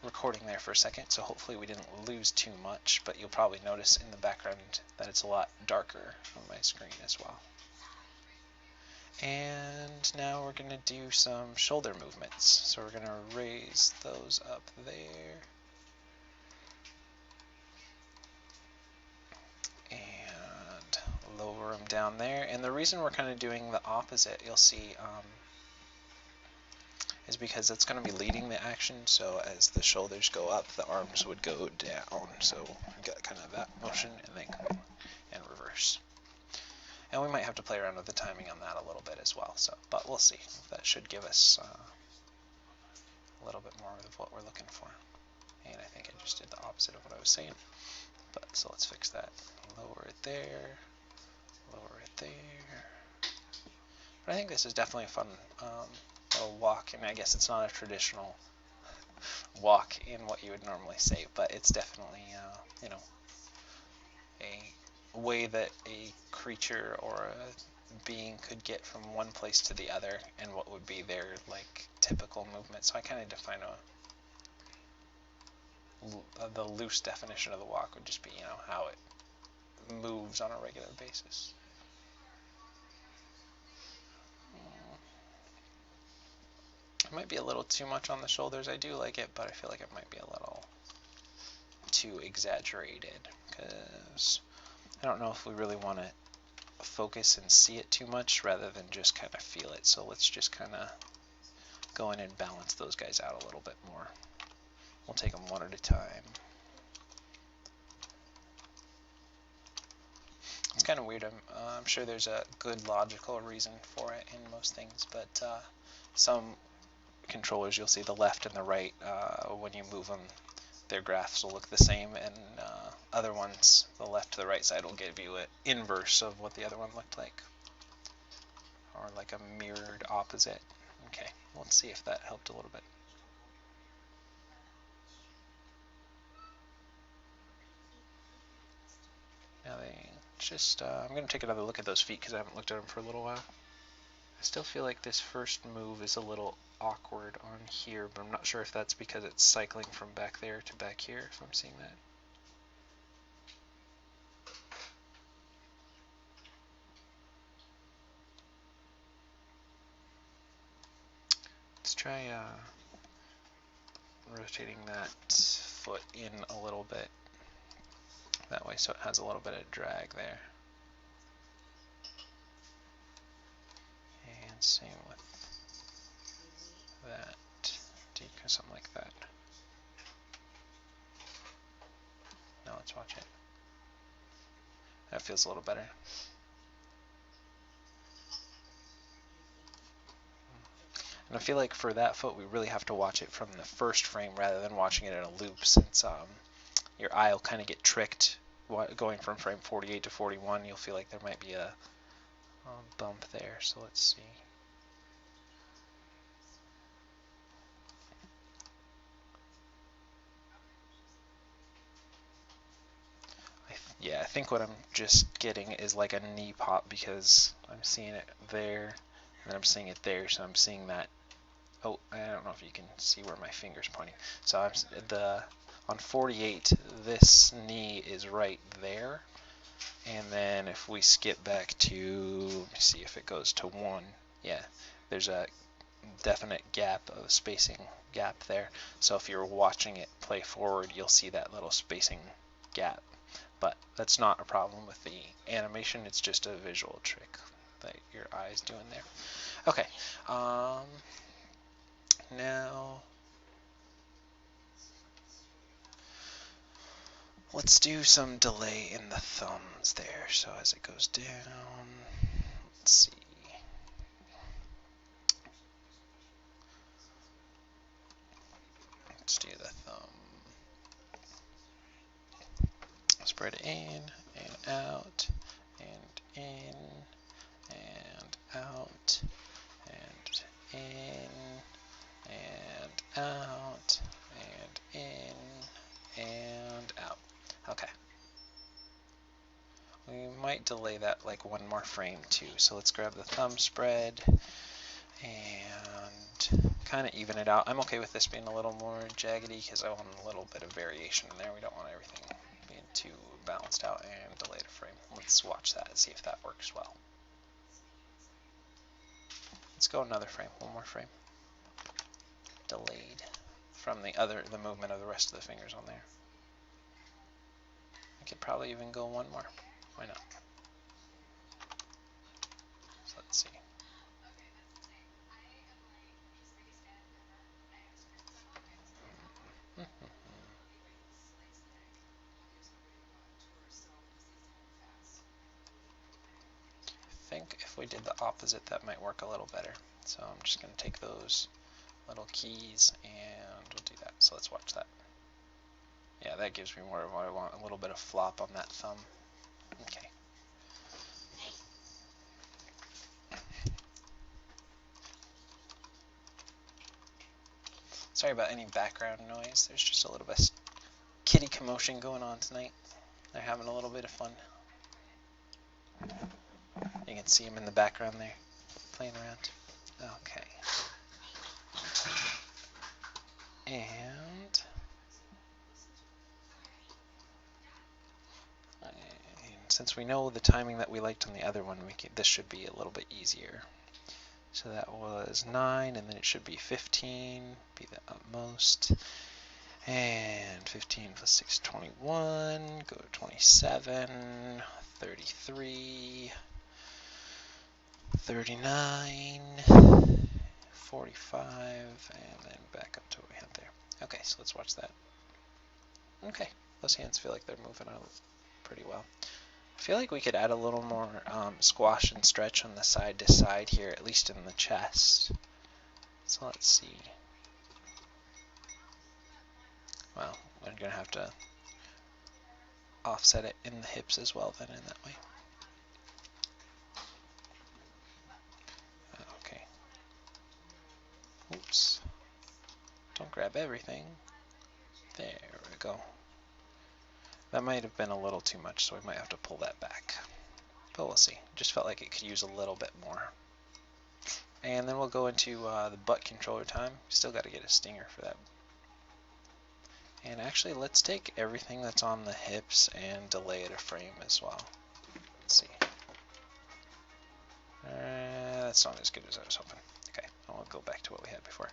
recording there for a second, so hopefully we didn't lose too much, but you'll probably notice in the background that it's a lot darker on my screen as well. And now we're going to do some shoulder movements. So we're going to raise those up there. And lower them down there. And the reason we're kind of doing the opposite, you'll see, is because it's going to be leading the action. So as the shoulders go up, the arms would go down. So we got kind of that motion and then go and reverse. And we might have to play around with the timing on that a little bit as well. So, but we'll see. That should give us a little bit more of what we're looking for. And I think I just did the opposite of what I was saying. But so let's fix that. Lower it there. Lower it there. But I think this is definitely a fun little walk. And I guess it's not a traditional walk in what you would normally say, but it's definitely you know, a way that a creature or a being could get from one place to the other and what would be their like typical movement. So I kind of define the loose definition of the walk would just be, you know, how it moves on a regular basis. It might be a little too much on the shoulders. I do like it, but I feel like it might be a little too exaggerated because I don't know if we really want to focus and see it too much rather than just kind of feel it. So let's just kind of go in and balance those guys out a little bit more. We'll take them one at a time. It's kind of weird. I'm sure there's a good logical reason for it in most things, but some controllers, you'll see the left and the right, when you move them, their graphs will look the same, and other ones, the left to the right side will give you an inverse of what the other one looked like, or like a mirrored opposite. Okay, let's see if that helped a little bit. Now they just, I'm going to take another look at those feet because I haven't looked at them for a little while. I still feel like this first move is a little awkward on here, but I'm not sure if that's because it's cycling from back there to back here, if I'm seeing that. Let's try rotating that foot in a little bit that way so it has a little bit of drag there. And same with that, do something like that. Now let's watch it. That feels a little better. And I feel like for that foot we really have to watch it from the first frame rather than watching it in a loop, since your eye will kind of get tricked going from frame 48 to 41. You'll feel like there might be a bump there, so let's see. Yeah, I think what I'm just getting is like a knee pop because I'm seeing it there, and then I'm seeing it there, so I'm seeing that. Oh, I don't know if you can see where my finger's pointing. So on 48, this knee is right there, and then if we skip back to, let me see if it goes to 1. Yeah, there's a definite gap of spacing gap there. So if you're watching it play forward, you'll see that little spacing gap. But that's not a problem with the animation, it's just a visual trick that your eye's doing there. Okay, now let's do some delay in the thumbs there. So as it goes down, let's see. Let's do the thumb. Spread in and out and in and out and in and out and in and out. Okay. We might delay that like one more frame too. So let's grab the thumb spread and kind of even it out. I'm okay with this being a little more jaggedy because I want a little bit of variation in there. We don't want everything being too balanced out, and delay the frame. Let's watch that and see if that works well. Let's go another frame, one more frame. Delayed from the movement of the rest of the fingers on there. I could probably even go one more. Why not? So let's see. I think if we did the opposite, that might work a little better. So I'm just going to take those little keys and we'll do that. So let's watch that. Yeah, that gives me more of what I want, a little bit of flop on that thumb. Okay. Sorry about any background noise. There's just a little bit of kitty commotion going on tonight. They're having a little bit of fun. You can see them in the background there, playing around. Okay. And since we know the timing that we liked on the other one, this should be a little bit easier. So that was 9, and then it should be 15, be the utmost. And 15 plus 6, 21, go to 27, 33, 39, 45, and then back up to what we had there. Okay, so let's watch that. Okay, those hands feel like they're moving out pretty well. I feel like we could add a little more squash and stretch on the side to side here, at least in the chest. So let's see. Well, we're going to have to offset it in the hips as well then in that way. Okay. Oops. Don't grab everything. There we go. That might have been a little too much, so we might have to pull that back. But we'll see. Just felt like it could use a little bit more. And then we'll go into the butt controller time. Still got to get a stinger for that. And actually, let's take everything that's on the hips and delay it a frame as well. Let's see. That's not as good as I was hoping. Okay, I'll go back to what we had before.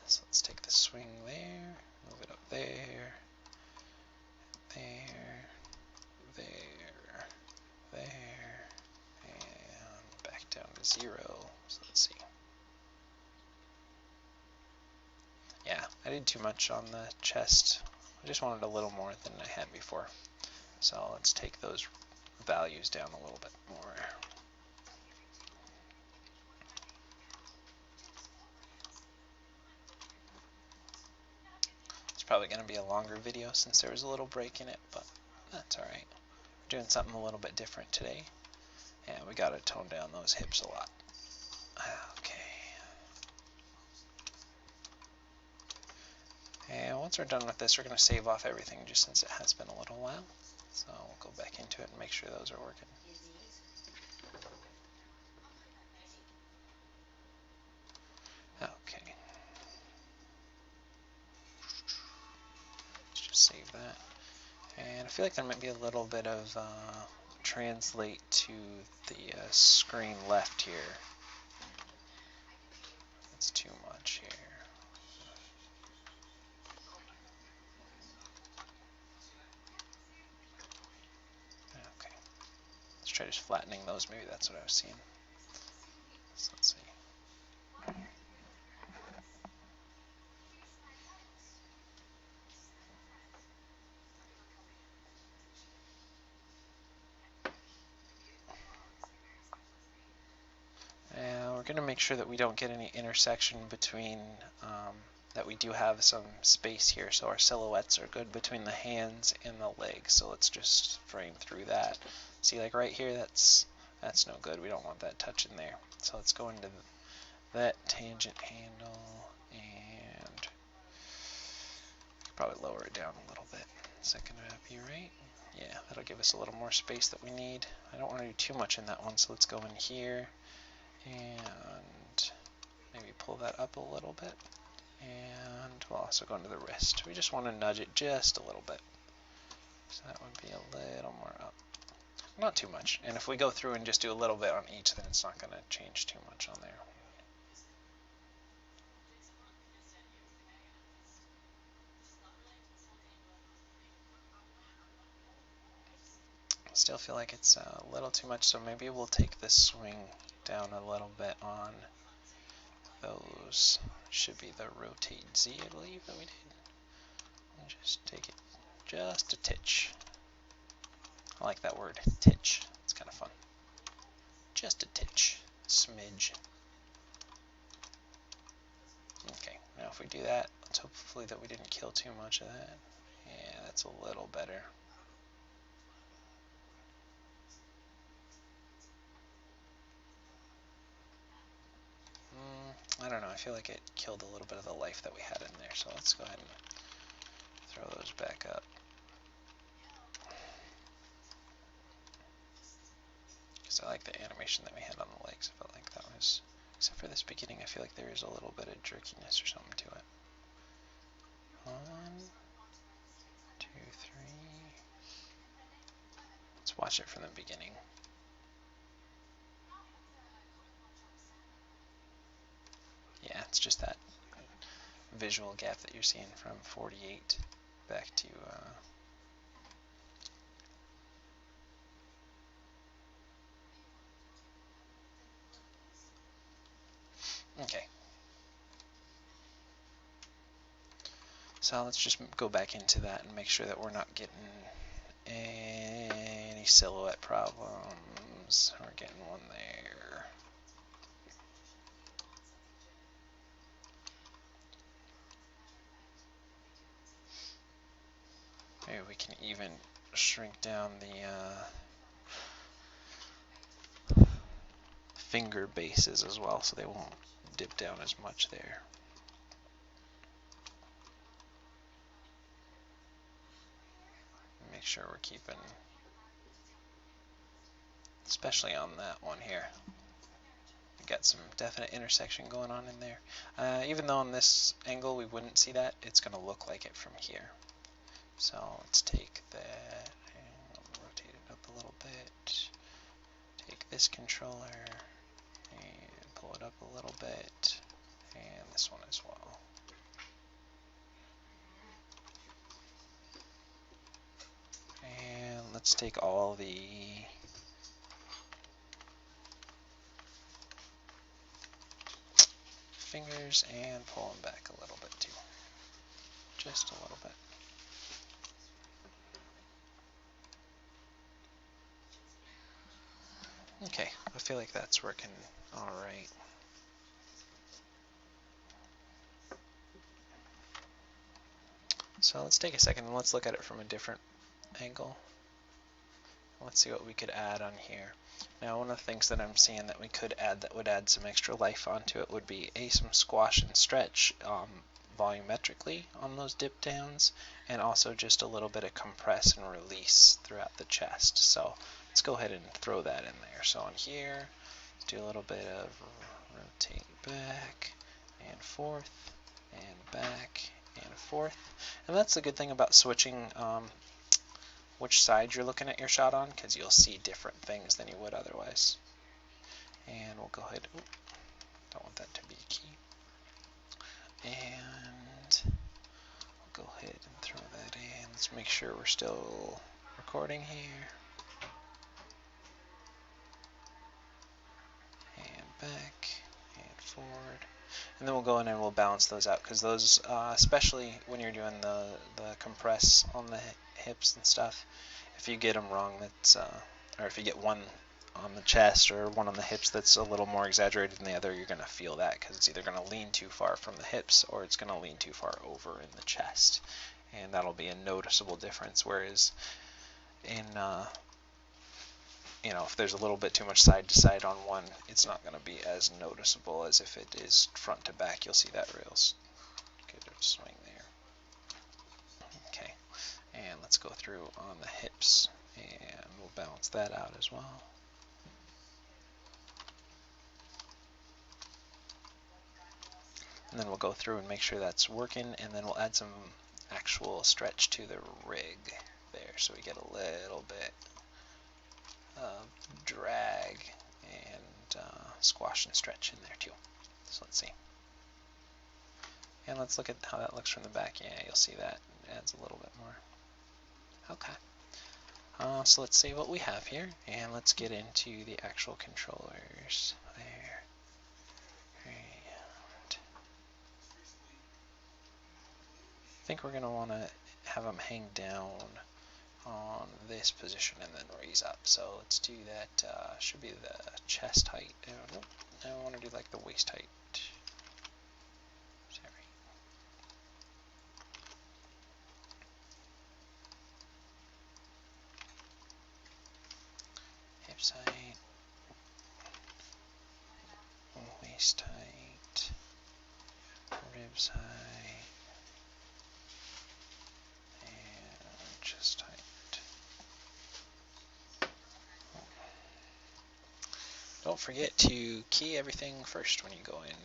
So let's take the swing there, move it up there, there, and back down to 0. So let's see. Yeah, I did too much on the chest. I just wanted a little more than I had before. So let's take those values down a little bit more. It's probably going to be a longer video since there was a little break in it, but that's alright. We're doing something a little bit different today. And we got to tone down those hips a lot. Okay. And once we're done with this, we're going to save off everything just since it has been a little while. So we'll go back into it and make sure those are working. Okay. Let's just save that. And I feel like there might be a little bit of translate to the screen left here. That's too much here. Okay. Let's try just flattening those. Maybe that's what I was seeing. So let's see. And we're going to make sure that we don't get any intersection between, that we do have some space here, so our silhouettes are good between the hands and the legs. So let's just frame through that. See, like right here, that's no good. We don't want that touching there. So let's go into that tangent handle and probably lower it down a little bit. Is that going to be right? Yeah, that'll give us a little more space that we need. I don't want to do too much in that one, so let's go in here and maybe pull that up a little bit. And we'll also go into the wrist. We just want to nudge it just a little bit. So that would be a little more up. Not too much. And if we go through and just do a little bit on each, then it's not going to change too much on there. Still feel like it's a little too much, so maybe we'll take the swing down a little bit on those. Should be the rotate Z, I believe, that we did. And just take it just a titch. I like that word, titch. It's kind of fun. Just a titch. Smidge. Okay, now if we do that, let's hopefully that we didn't kill too much of that. Yeah, that's a little better. I don't know, I feel like it killed a little bit of the life that we had in there, so let's go ahead and throw those back up. Because I like the animation that we had on the legs. I felt like that was, except for this beginning, I feel like there is a little bit of jerkiness or something to it. 1, 2, 3. Let's watch it from the beginning. Yeah, it's just that visual gap that you're seeing from 48 back to okay. So let's just go back into that and make sure that we're not getting any silhouette problems. We're getting one there. Maybe we can even shrink down the finger bases as well, so they won't dip down as much there. Make sure we're keeping, especially on that one here. We got some definite intersection going on in there. Even though on this angle we wouldn't see that, it's going to look like it from here. So let's take that and rotate it up a little bit. Take this controller and pull it up a little bit, and this one as well. And let's take all the fingers and pull them back a little bit too. Just a little bit. Okay, I feel like that's working all right. So let's take a second and let's look at it from a different angle. Let's see what we could add on here. Now, one of the things that I'm seeing that we could add that would add some extra life onto it would be some squash and stretch volumetrically on those dip downs, and also just a little bit of compress and release throughout the chest. So let's go ahead and throw that in there. So on here, do a little bit of rotate back and forth and back and forth. And that's the good thing about switching which side you're looking at your shot on, because you'll see different things than you would otherwise. And we'll go ahead, don't want that to be a key. And we'll go ahead and throw that in. Let's make sure we're still recording here. And back and forward. And then we'll go in and we'll balance those out, because those, especially when you're doing the compress on the hips and stuff, if you get them wrong, that's, or if you get one on the chest or one on the hips that's a little more exaggerated than the other, you're going to feel that, because it's either going to lean too far from the hips or it's going to lean too far over in the chest. And that'll be a noticeable difference, whereas in you know, if there's a little bit too much side to side on one, it's not going to be as noticeable as if it is front to back. You'll see that real good swing there. Okay, and let's go through on the hips, and we'll balance that out as well. And then we'll go through and make sure that's working, and then we'll add some actual stretch to the rig there, so we get a little bit drag and squash and stretch in there too. So let's see. And let's look at how that looks from the back. Yeah, you'll see that it adds a little bit more. Okay. So let's see what we have here, and let's get into the actual controllers there. And I think we're going to want to have them hang down on this position and then raise up. So let's do that. Should be the chest height. Nope. I want to do like the waist height. Sorry. Hips height, waist height, ribs height, and chest height. Don't forget to key everything first when you go in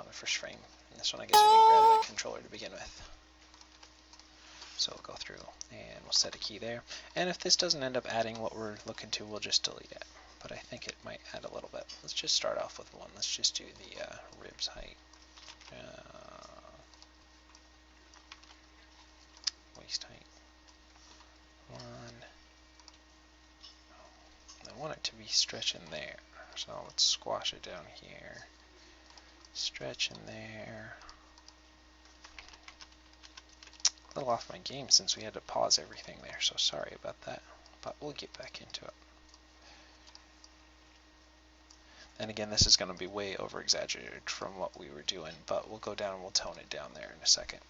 the first frame. And this one, I guess we can grab the controller to begin with. So we'll go through and we'll set a key there. And if this doesn't end up adding what we're looking to, we'll just delete it. But I think it might add a little bit. Let's just start off with one. Let's just do the ribs height. Waist height. 1. I want it to be stretching there. So let's squash it down here. Stretch in there. A little off my game since we had to pause everything there, so sorry about that. But we'll get back into it. And again, this is going to be way over exaggerated from what we were doing, but we'll go down and we'll tone it down there in a second.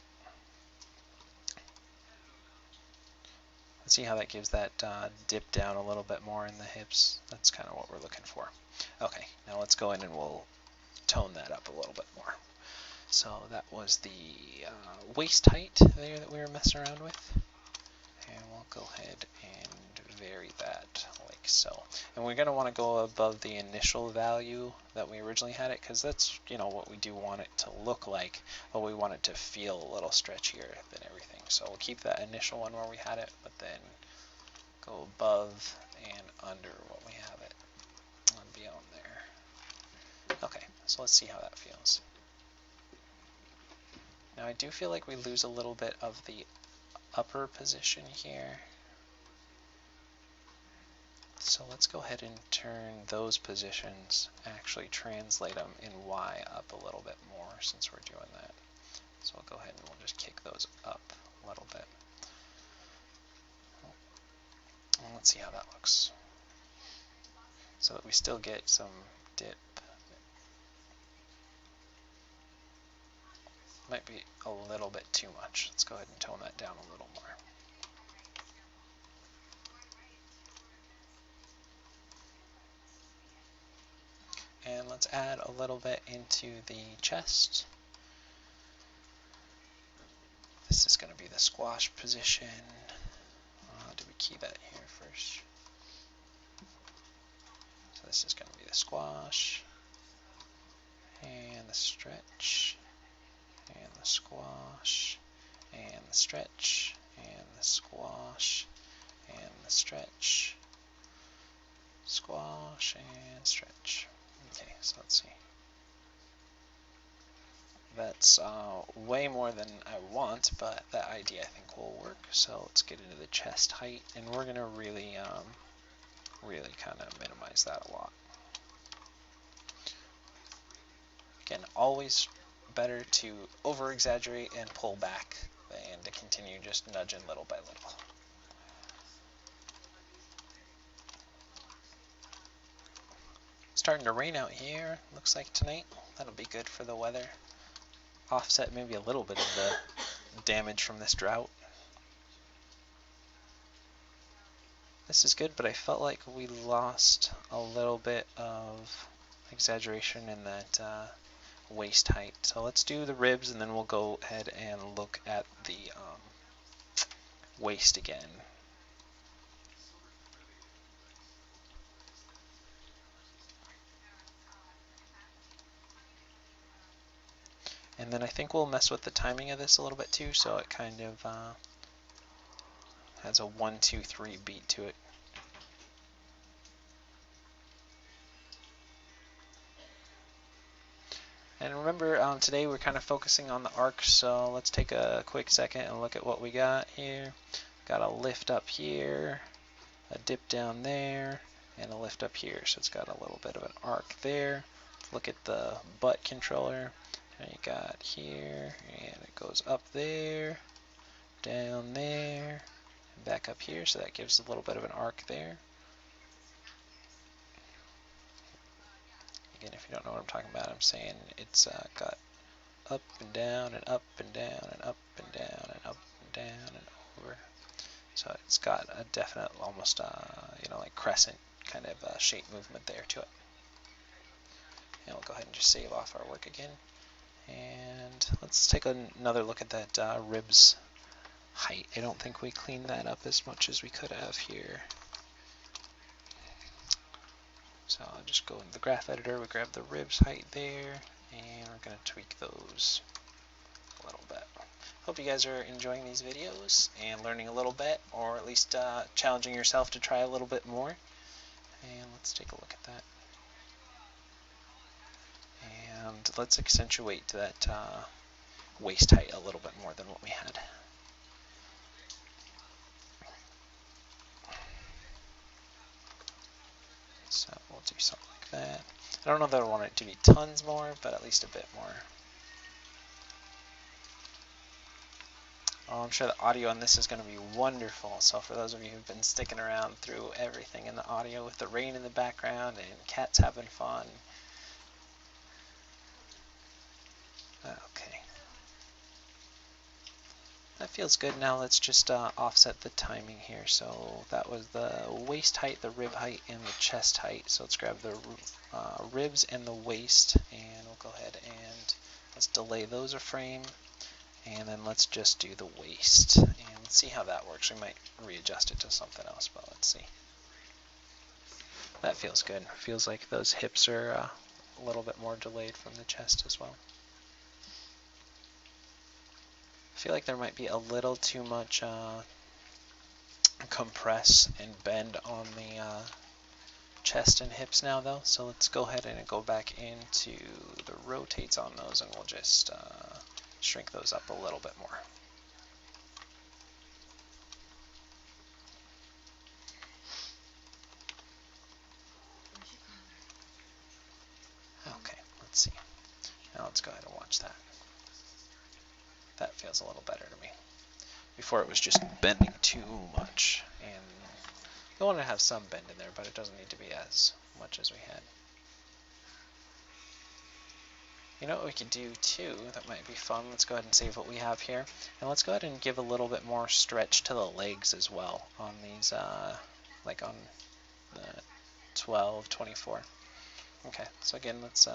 Let's see how that gives that dip down a little bit more in the hips. That's kind of what we're looking for. Okay, now let's go in and we'll tone that up a little bit more. So that was the waist height there that we were messing around with. And we'll go ahead and vary that like so. And we're going to want to go above the initial value that we originally had it, because that's, you know, what we do want it to look like, but we want it to feel a little stretchier than everything. So we'll keep that initial one where we had it, but then go above and under what we have it and beyond there. Okay, so let's see how that feels. Now I do feel like we lose a little bit of the upper position here. So let's go ahead and turn those positions, actually translate them in Y up a little bit more since we're doing that. So we'll go ahead and we'll just kick those up a little bit. And let's see how that looks. So that we still get some dip. Might be a little bit too much. Let's go ahead and tone that down a little more. And let's add a little bit into the chest. This is going to be the squash position. Do we key that here first? So this is going to be the squash, and the stretch, and the squash, and the stretch, and the squash, and the stretch, squash, and stretch. Okay, so let's see. That's way more than I want, but that idea I think will work. So let's get into the chest height, and we're going to really kind of minimize that a lot. Again, always better to over-exaggerate and pull back than to continue just nudging little by little. Starting to rain out here, looks like tonight. That'll be good for the weather. Offset maybe a little bit of the damage from this drought. This is good, but I felt like we lost a little bit of exaggeration in that waist height. So let's do the ribs, and then we'll go ahead and look at the waist again. And then I think we'll mess with the timing of this a little bit too, so it kind of has a 1, 2, 3 beat to it. And remember, today we're kind of focusing on the arc, so let's take a quick second and look at what we got here. Got a lift up here, a dip down there, and a lift up here. So it's got a little bit of an arc there. Look at the butt controller. And you got here, and it goes up there, down there, and back up here. So that gives a little bit of an arc there. Again, if you don't know what I'm talking about, I'm saying it's got up and down and up and down and up and down and up and down and over. So it's got a definite, almost like crescent kind of shape movement there to it. And we'll go ahead and just save off our work again. And let's take another look at that ribs height. I don't think we cleaned that up as much as we could have here. So I'll just go into the graph editor, we grab the ribs height there, and we're going to tweak those a little bit. Hope you guys are enjoying these videos and learning a little bit, or at least challenging yourself to try a little bit more. And let's take a look at that. And let's accentuate that waist height a little bit more than what we had. So we'll do something like that. I don't know that I want it to be tons more, but at least a bit more. Oh, I'm sure the audio on this is going to be wonderful. So for those of you who've been sticking around through everything in the audio with the rain in the background and cats having fun. Okay. That feels good. Now let's just offset the timing here. So that was the waist height, the rib height, and the chest height. So let's grab the ribs and the waist, and we'll go ahead and let's delay those a frame. And then let's just do the waist, and let's see how that works. We might readjust it to something else, but let's see. That feels good. Feels like those hips are a little bit more delayed from the chest as well. I feel like there might be a little too much compress and bend on the chest and hips now though, so let's go ahead and go back into the rotates on those, and we'll just shrink those up a little bit more. Okay, let's see. Now let's go ahead and watch that. That feels a little better to me. Before it was just bending too much, and you want to have some bend in there, but it doesn't need to be as much as we had. You know what we could do too, that might be fun. Let's go ahead and save what we have here. And let's go ahead and give a little bit more stretch to the legs as well on these, like on the 12, 24. Okay, so again, let's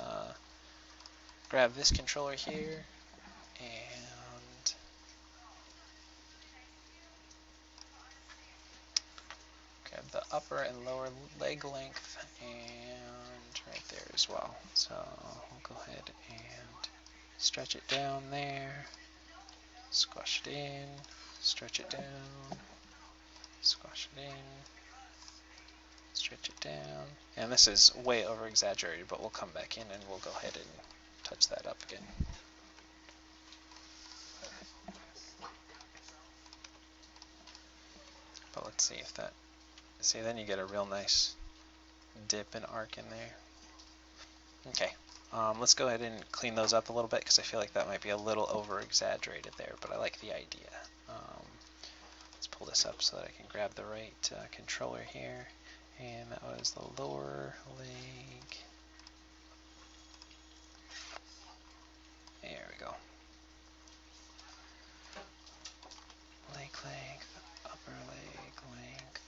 grab this controller here, and and lower leg length, and right there as well. So we'll go ahead and stretch it down there, squash it in, stretch it down, squash it in, stretch it down. And this is way over exaggerated, but we'll come back in and we'll go ahead and touch that up again. But let's see if that, see, then you get a real nice dip and arc in there. Okay, let's go ahead and clean those up a little bit because I feel like that might be a little over exaggerated there, but I like the idea. Let's pull this up so that I can grab the right controller here, and that was the lower leg. There we go. Leg length, upper leg length.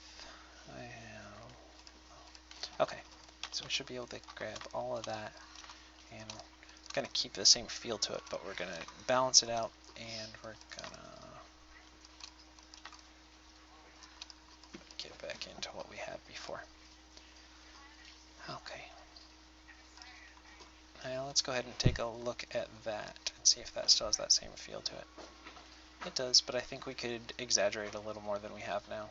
Okay, so we should be able to grab all of that, and we're going to keep the same feel to it, but we're going to balance it out, and we're going to get back into what we had before. Okay. Now let's go ahead and take a look at that and see if that still has that same feel to it. It does, but I think we could exaggerate a little more than we have now.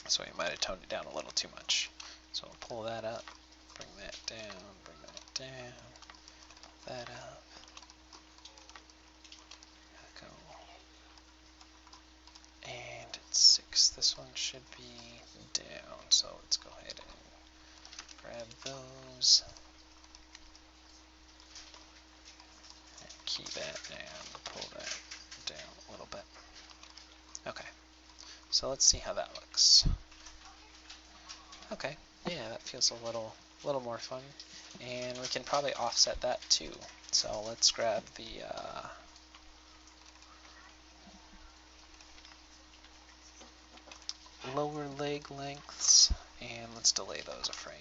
So we might have toned it down a little too much. So we'll pull that up, bring that down, bring that down, that up. Go. And it's 6. This one should be down. So let's go ahead and grab those. And key that down, pull that down a little bit. Okay. So let's see how that looks. Okay, yeah, that feels a little more fun, and we can probably offset that too. So let's grab the lower leg lengths, and let's delay those a frame.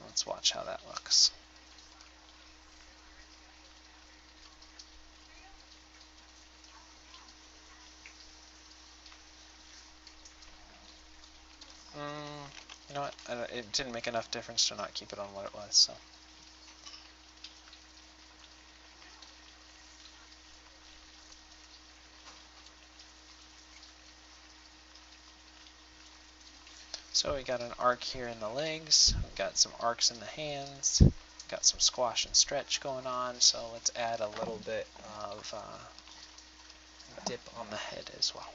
Let's watch how that looks. You know what? It didn't make enough difference to not keep it on what it was, so. So we got an arc here in the legs, we got some arcs in the hands, got some squash and stretch going on, so let's add a little bit of dip on the head as well.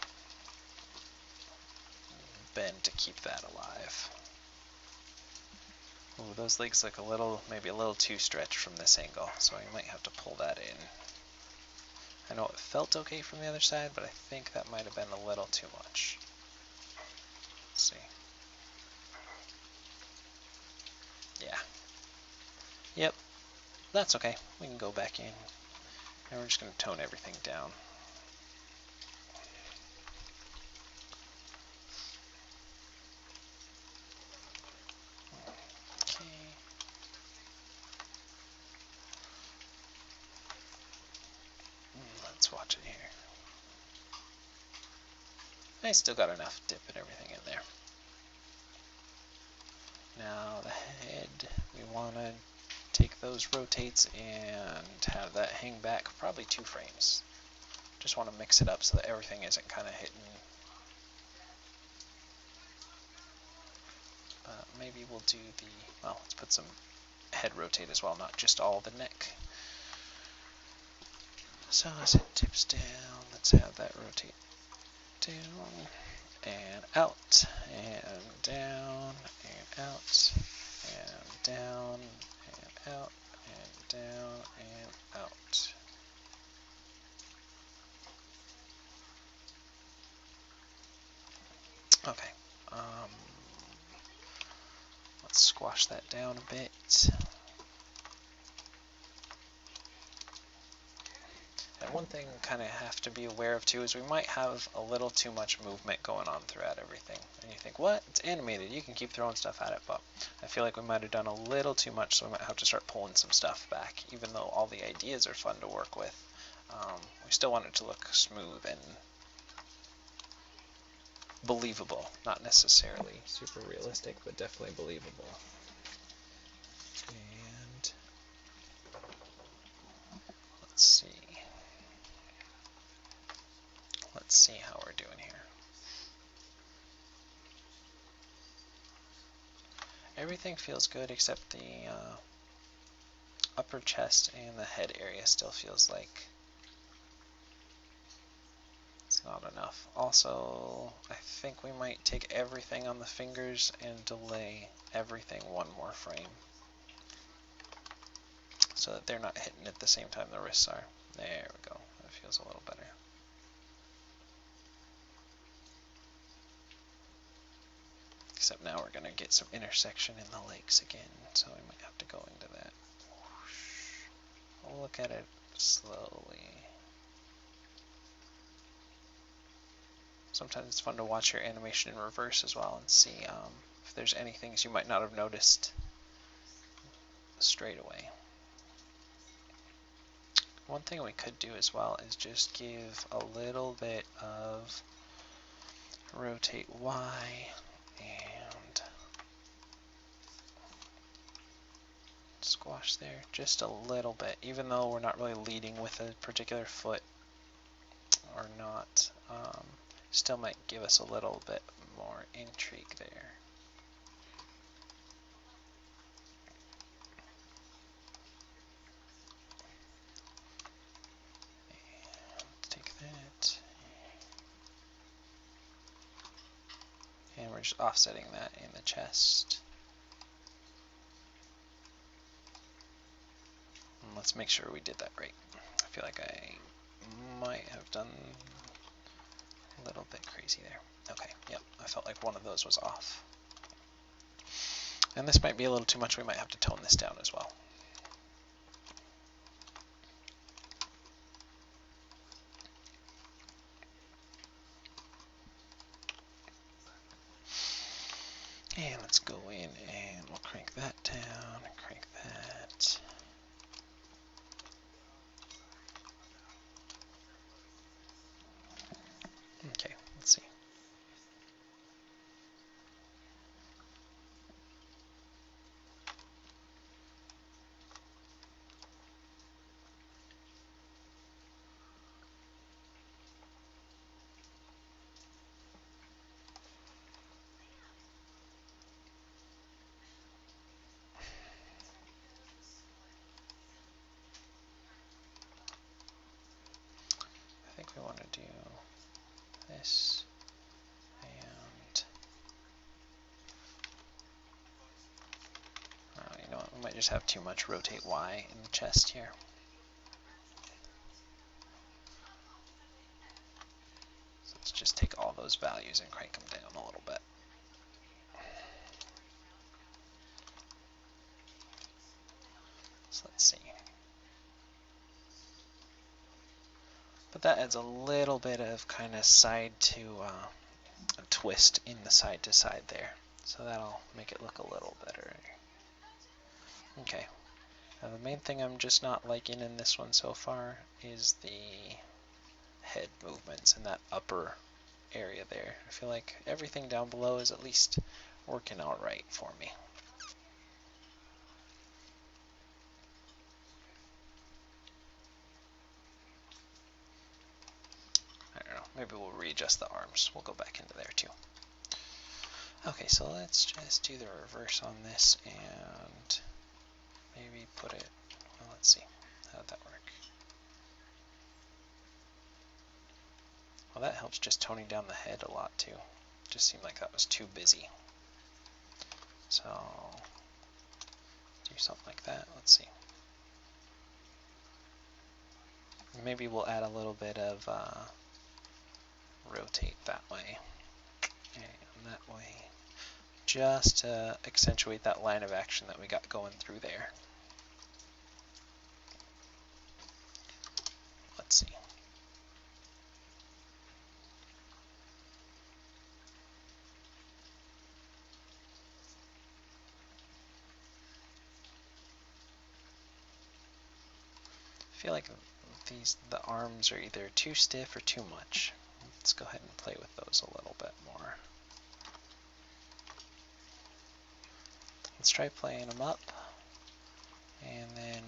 Bend to keep that alive. Ooh, those legs look maybe a little too stretched from this angle, so I might have to pull that in. I know it felt okay from the other side, but I think that might have been a little too much. Let's see. Yeah. Yep, that's okay. We can go back in, and we're just going to tone everything down. Okay. Let's watch it here. I still got enough dip and everything in there. Now the head, we want to take those rotates and have that hang back probably 2 frames. Just want to mix it up so that everything isn't kind of hitting. Maybe we'll do the, well, let's put some head rotate as well, not just all the neck. So as it tips down, let's have that rotate down and out and down and out and down and out and down and out. Okay, let's squash that down a bit. And one thing we kind of have to be aware of too is we might have a little too much movement going on throughout everything. And you think, what? It's animated. You can keep throwing stuff at it. But I feel like we might have done a little too much, so we might have to start pulling some stuff back. Even though all the ideas are fun to work with, we still want it to look smooth and believable. Not necessarily super realistic, but definitely believable. And let's see. Let's see how we're doing here. Everything feels good except the upper chest and the head area still feels like it's not enough. Also, I think we might take everything on the fingers and delay everything one more frame so that they're not hitting at the same time the wrists are. There we go. That feels a little better. Except now we're going to get some intersection in the legs again, so we might have to go into that. We'll look at it slowly. Sometimes it's fun to watch your animation in reverse as well and see if there's any things you might not have noticed straight away. One thing we could do as well is just give a little bit of rotate Y and squash there just a little bit, even though we're not really leading with a particular foot or not. Still might give us a little bit more intrigue there. And take that. And we're just offsetting that in the chest. And let's make sure we did that right. I feel like I might have done a little bit crazy there. Okay, yep, I felt like one of those was off. And this might be a little too much. We might have to tone this down as well. And let's go in and we'll crank that down and crank that. Okay, let's see. I think we want to do this and you know what, we might just have too much rotate Y in the chest here. So let's just take all those values and crank them down a little bit. So let's see. But that adds a little bit of kind of side to a twist in the side to side there. So that'll make it look a little better. Okay. Now the main thing I'm just not liking in this one so far is the head movements in that upper area there. I feel like everything down below is at least working all right for me. I don't know, maybe we'll readjust the arms. We'll go back into there too. Okay, so let's just do the reverse on this and maybe put it, well, let's see, how did that work? Well, that helps just toning down the head a lot too. Just seemed like that was too busy. So, do something like that, let's see. Maybe we'll add a little bit of rotate that way and that way, just to accentuate that line of action that we got going through there. Let's see. I feel like the arms are either too stiff or too much. let's go ahead and play with those a little bit more. Let's try playing them up, and then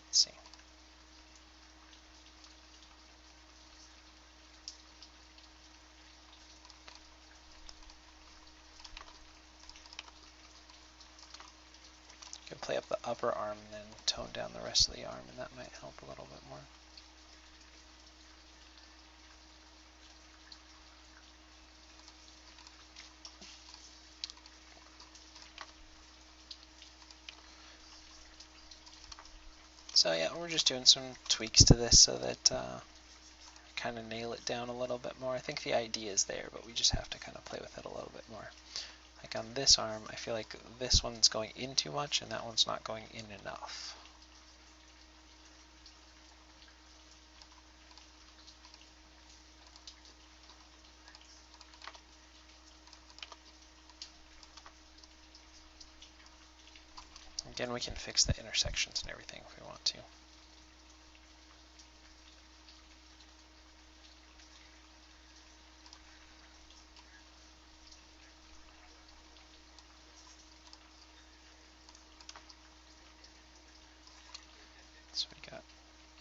let's see. You can play up the upper arm and then tone down the rest of the arm, and that might help a little bit more. So yeah, we're just doing some tweaks to this so that kind of nail it down a little bit more. I think the idea is there, but we just have to kind of play with it a little bit more. Like on this arm, I feel like this one's going in too much and that one's not going in enough. Again, we can fix the intersections and everything if we want to. So we got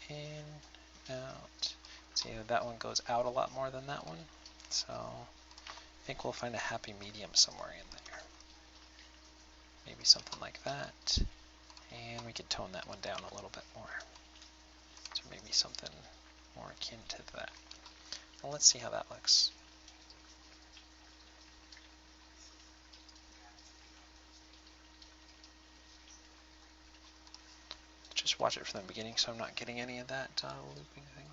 in, out. See, that one goes out a lot more than that one. So I think we'll find a happy medium somewhere in there. Maybe something like that. And we could tone that one down a little bit more. So maybe something more akin to that. Well, let's see how that looks. Just watch it from the beginning so I'm not getting any of that looping thing.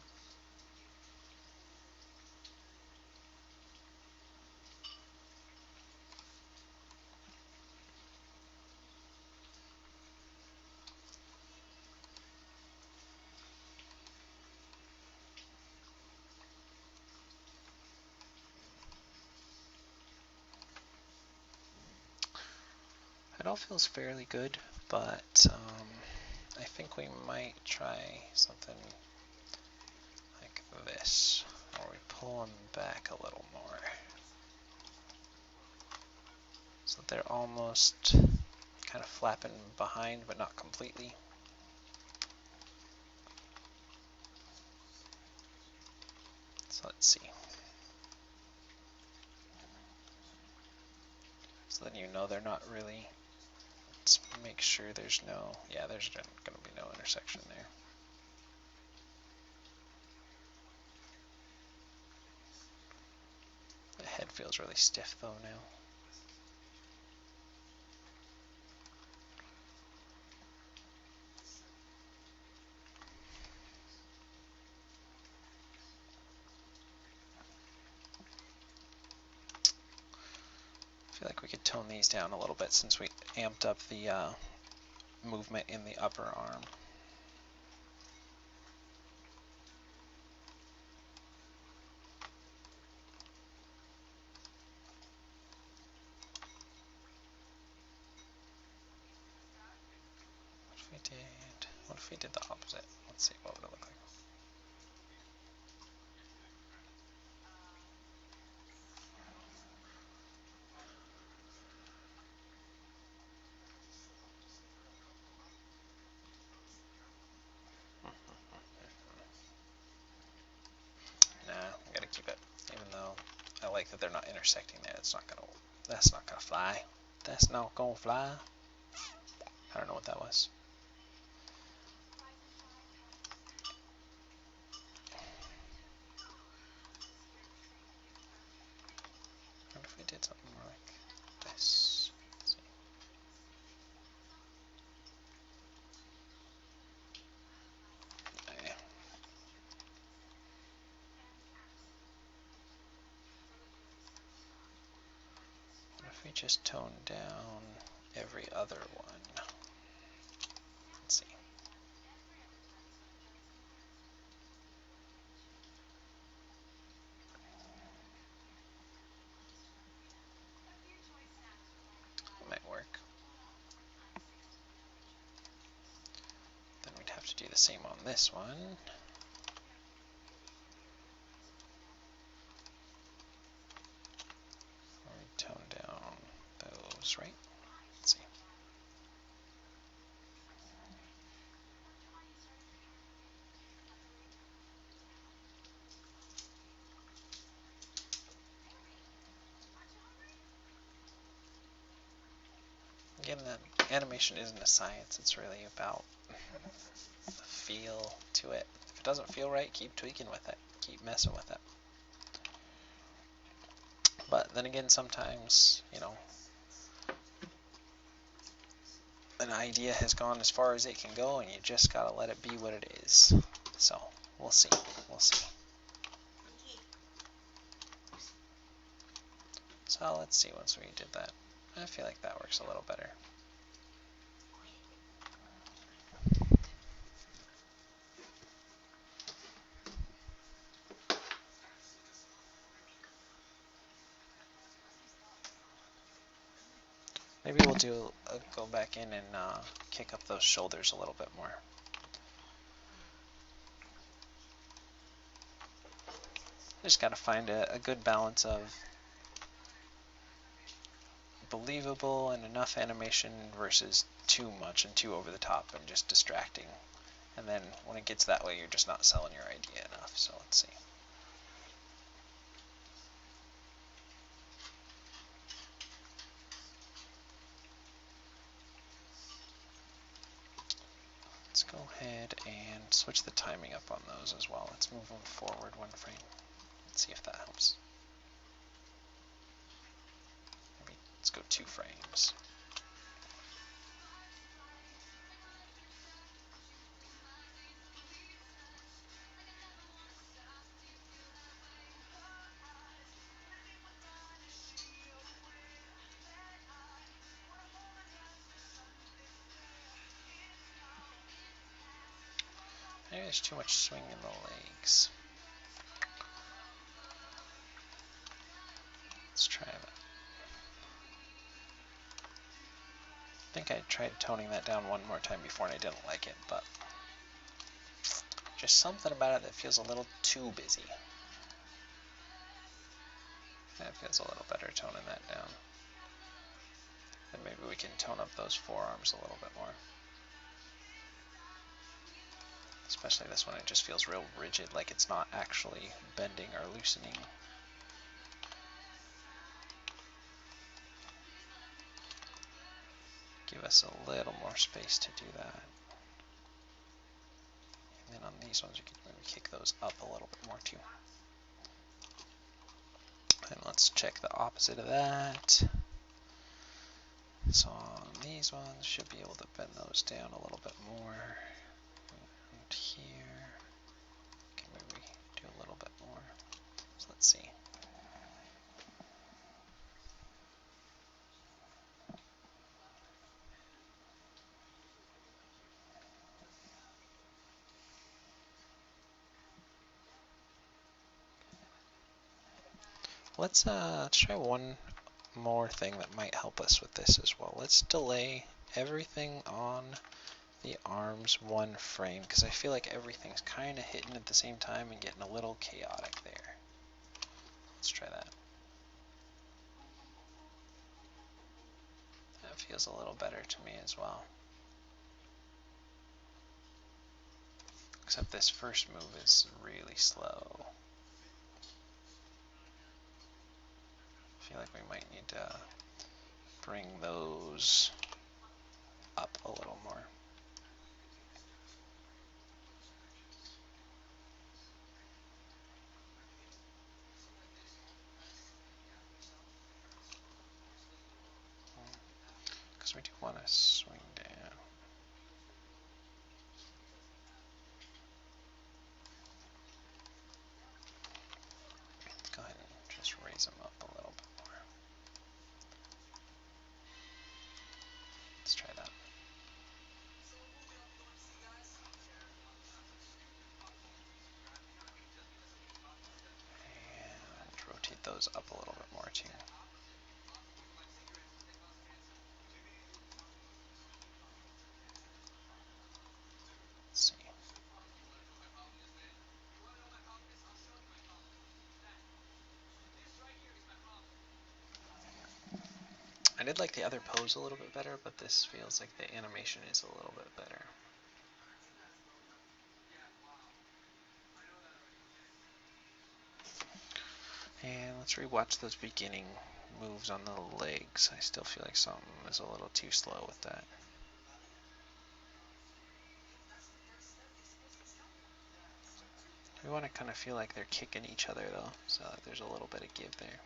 It all feels fairly good, but I think we might try something like this, where we pull them back a little more. So they're almost kind of flapping behind, but not completely. So let's see. So then you know they're not really. Let's make sure there's no, yeah, there's going to be no intersection there. The head feels really stiff though now. I feel like we could tone these down a little bit since we amped up the movement in the upper arm. What if we did the opposite? Let's see, what would it look like? Nah, I gotta keep it. Even though I like that they're not intersecting there, that's not gonna fly. That's not gonna fly. I don't know what that was. What if we did something more like this? Let's see. Okay. What if we just tone down every other one? Let's see. That might work. Then we'd have to do the same on this one. nose, right? Let's see. Again, the animation isn't a science. It's really about the feel to it. If it doesn't feel right, keep tweaking with it. Keep messing with it. But then again, sometimes, an idea has gone as far as it can go, and you just gotta let it be what it is. So, we'll see. We'll see. So, let's see once we did that. I feel like that works a little better. Maybe we'll go back in and kick up those shoulders a little bit more. Just gotta find a good balance of believable and enough animation versus too much and too over the top and just distracting. And then when it gets that way, you're just not selling your idea enough. So let's see. Let's go ahead and switch the timing up on those as well. Let's move them forward one frame. Let's see if that helps. Maybe let's go 2 frames. Maybe there's too much swing in the legs. Let's try that. I think I tried toning that down one more time before and I didn't like it, but just something about it that feels a little too busy. That feels a little better toning that down. And maybe we can tone up those forearms a little bit more. Especially this one, it just feels real rigid, like it's not actually bending or loosening. Give us a little more space to do that. And then on these ones, we can maybe kick those up a little bit more too. And let's check the opposite of that. So on these ones, should be able to bend those down a little bit more. And here, can maybe do a little bit more. So let's see. Let's try one more thing that might help us with this as well. Let's delay everything on the arms 1 frame, because I feel like everything's kind of hitting at the same time and getting a little chaotic there. Let's try that. That feels a little better to me as well. Except this first move is really slow. I feel like we might need to bring those up a little more. Because we do want to swing down. Let's go ahead and just raise them up a little bit more. Let's try that. And rotate those up a little bit more too. Let's see. I did like the other pose a little bit better, but this feels like the animation is a little bit better. And let's rewatch those beginning moves on the legs. I still feel like something is a little too slow with that. We want to kind of feel like they're kicking each other though, so that there's a little bit of give there.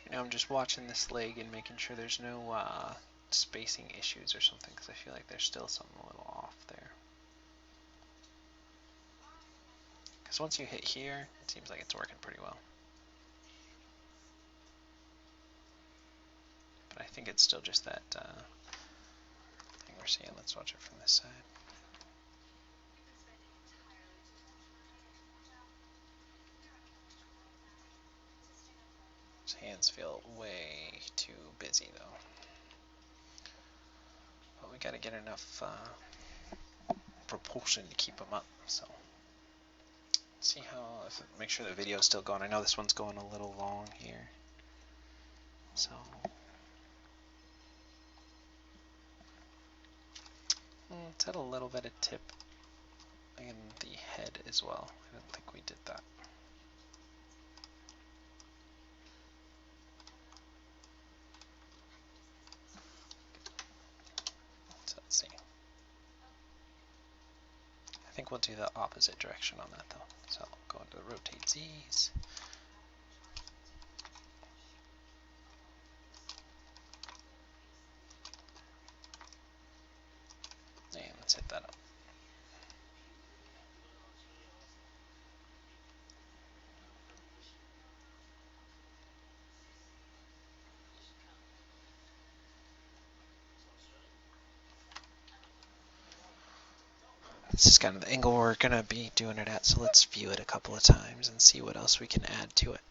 You know, I'm just watching this leg and making sure there's no spacing issues or something, because I feel like there's still something a little off there. Because once you hit here, it seems like it's working pretty well. But I think it's still just that thing we're seeing. Let's watch it from this side. His hands feel way too busy though. But we got to get enough propulsion to keep them up. So let's see how. Make sure the video is still going. I know this one's going a little long here. So let's add a little bit of tip in the head as well. I don't think we did that. So let's see. I think we'll do the opposite direction on that though. So I'll go into the rotate Z's. And let's hit that up. This is kind of the angle we're going to be doing it at, so let's view it a couple of times and see what else we can add to it.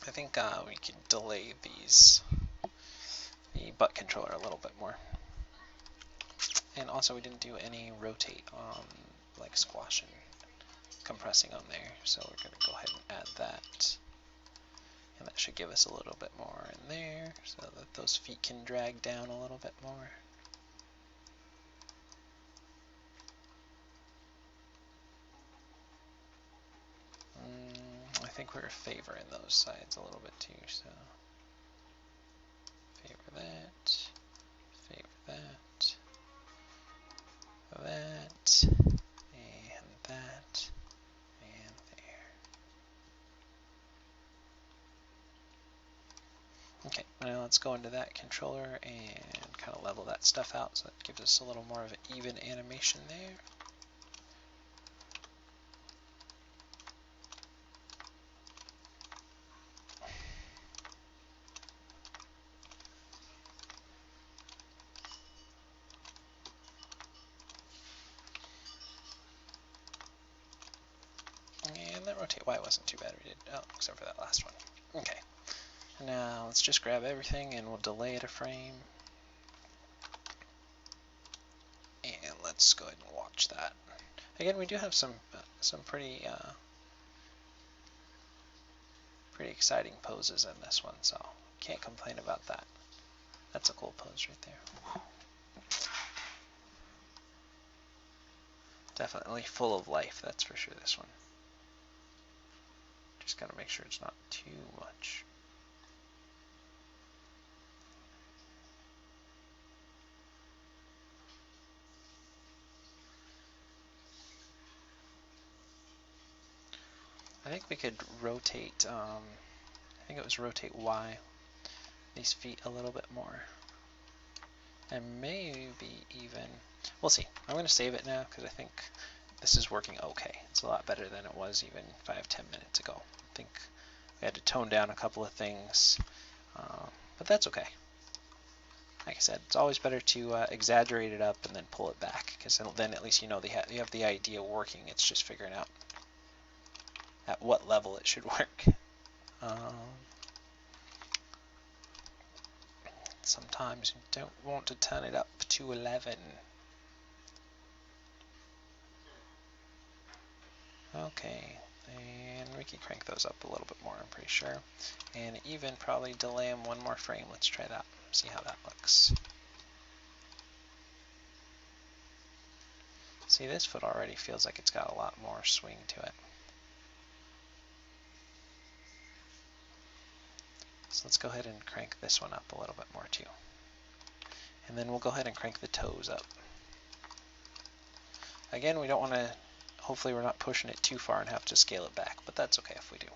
I think we can delay the butt controller a little bit more. And also we didn't do any rotate like squash and compressing on there, so we're going to go ahead and add that. And that should give us a little bit more in there so that those feet can drag down a little bit more. I think we're favoring those sides a little bit too, so favor that, favor that, that, and that, and there. Okay, now let's go into that controller and kind of level that stuff out so that gives us a little more of an even animation there. And that rotate Y wasn't too bad. We did, oh, except for that last one. Okay. Now let's just grab everything and we'll delay it a frame. And let's go ahead and watch that. Again, we do have some pretty exciting poses in this one, so can't complain about that. That's a cool pose right there. Definitely full of life, that's for sure, this one. Just gotta make sure it's not too much. I think we could rotate, I think it was rotate Y, these feet a little bit more. And maybe even, we'll see. I'm going to save it now because I think this is working okay. It's a lot better than it was even 5-10 minutes ago. I think we had to tone down a couple of things, but that's okay. Like I said, it's always better to exaggerate it up and then pull it back, because then at least you know you have the idea working. It's just figuring out at what level it should work. Sometimes you don't want to turn it up to 11. Okay, and we can crank those up a little bit more, I'm pretty sure. And even probably delay them one more frame. Let's try that, see how that looks. See, this foot already feels like it's got a lot more swing to it. So let's go ahead and crank this one up a little bit more too. And then we'll go ahead and crank the toes up. Again, we don't want to, hopefully we're not pushing it too far and have to scale it back, but that's okay if we do.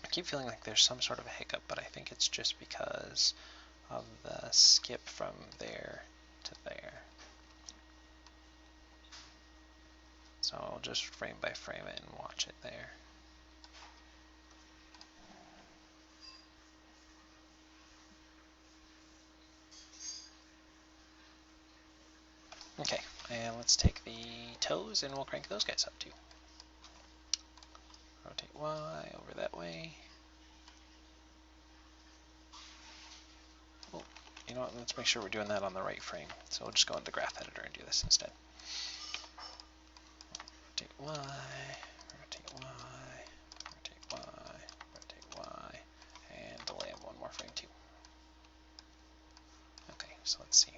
I keep feeling like there's some sort of a hiccup, but I think it's just because of the skip from there to there. So I'll just frame by frame it and watch it there. Okay, and let's take the toes and we'll crank those guys up too. Rotate Y over that way. Oh, you know what, let's make sure we're doing that on the right frame. So we'll just go into the graph editor and do this instead. Rotate Y, rotate Y, rotate Y, rotate Y, and delay them one more frame too. Okay, so let's see.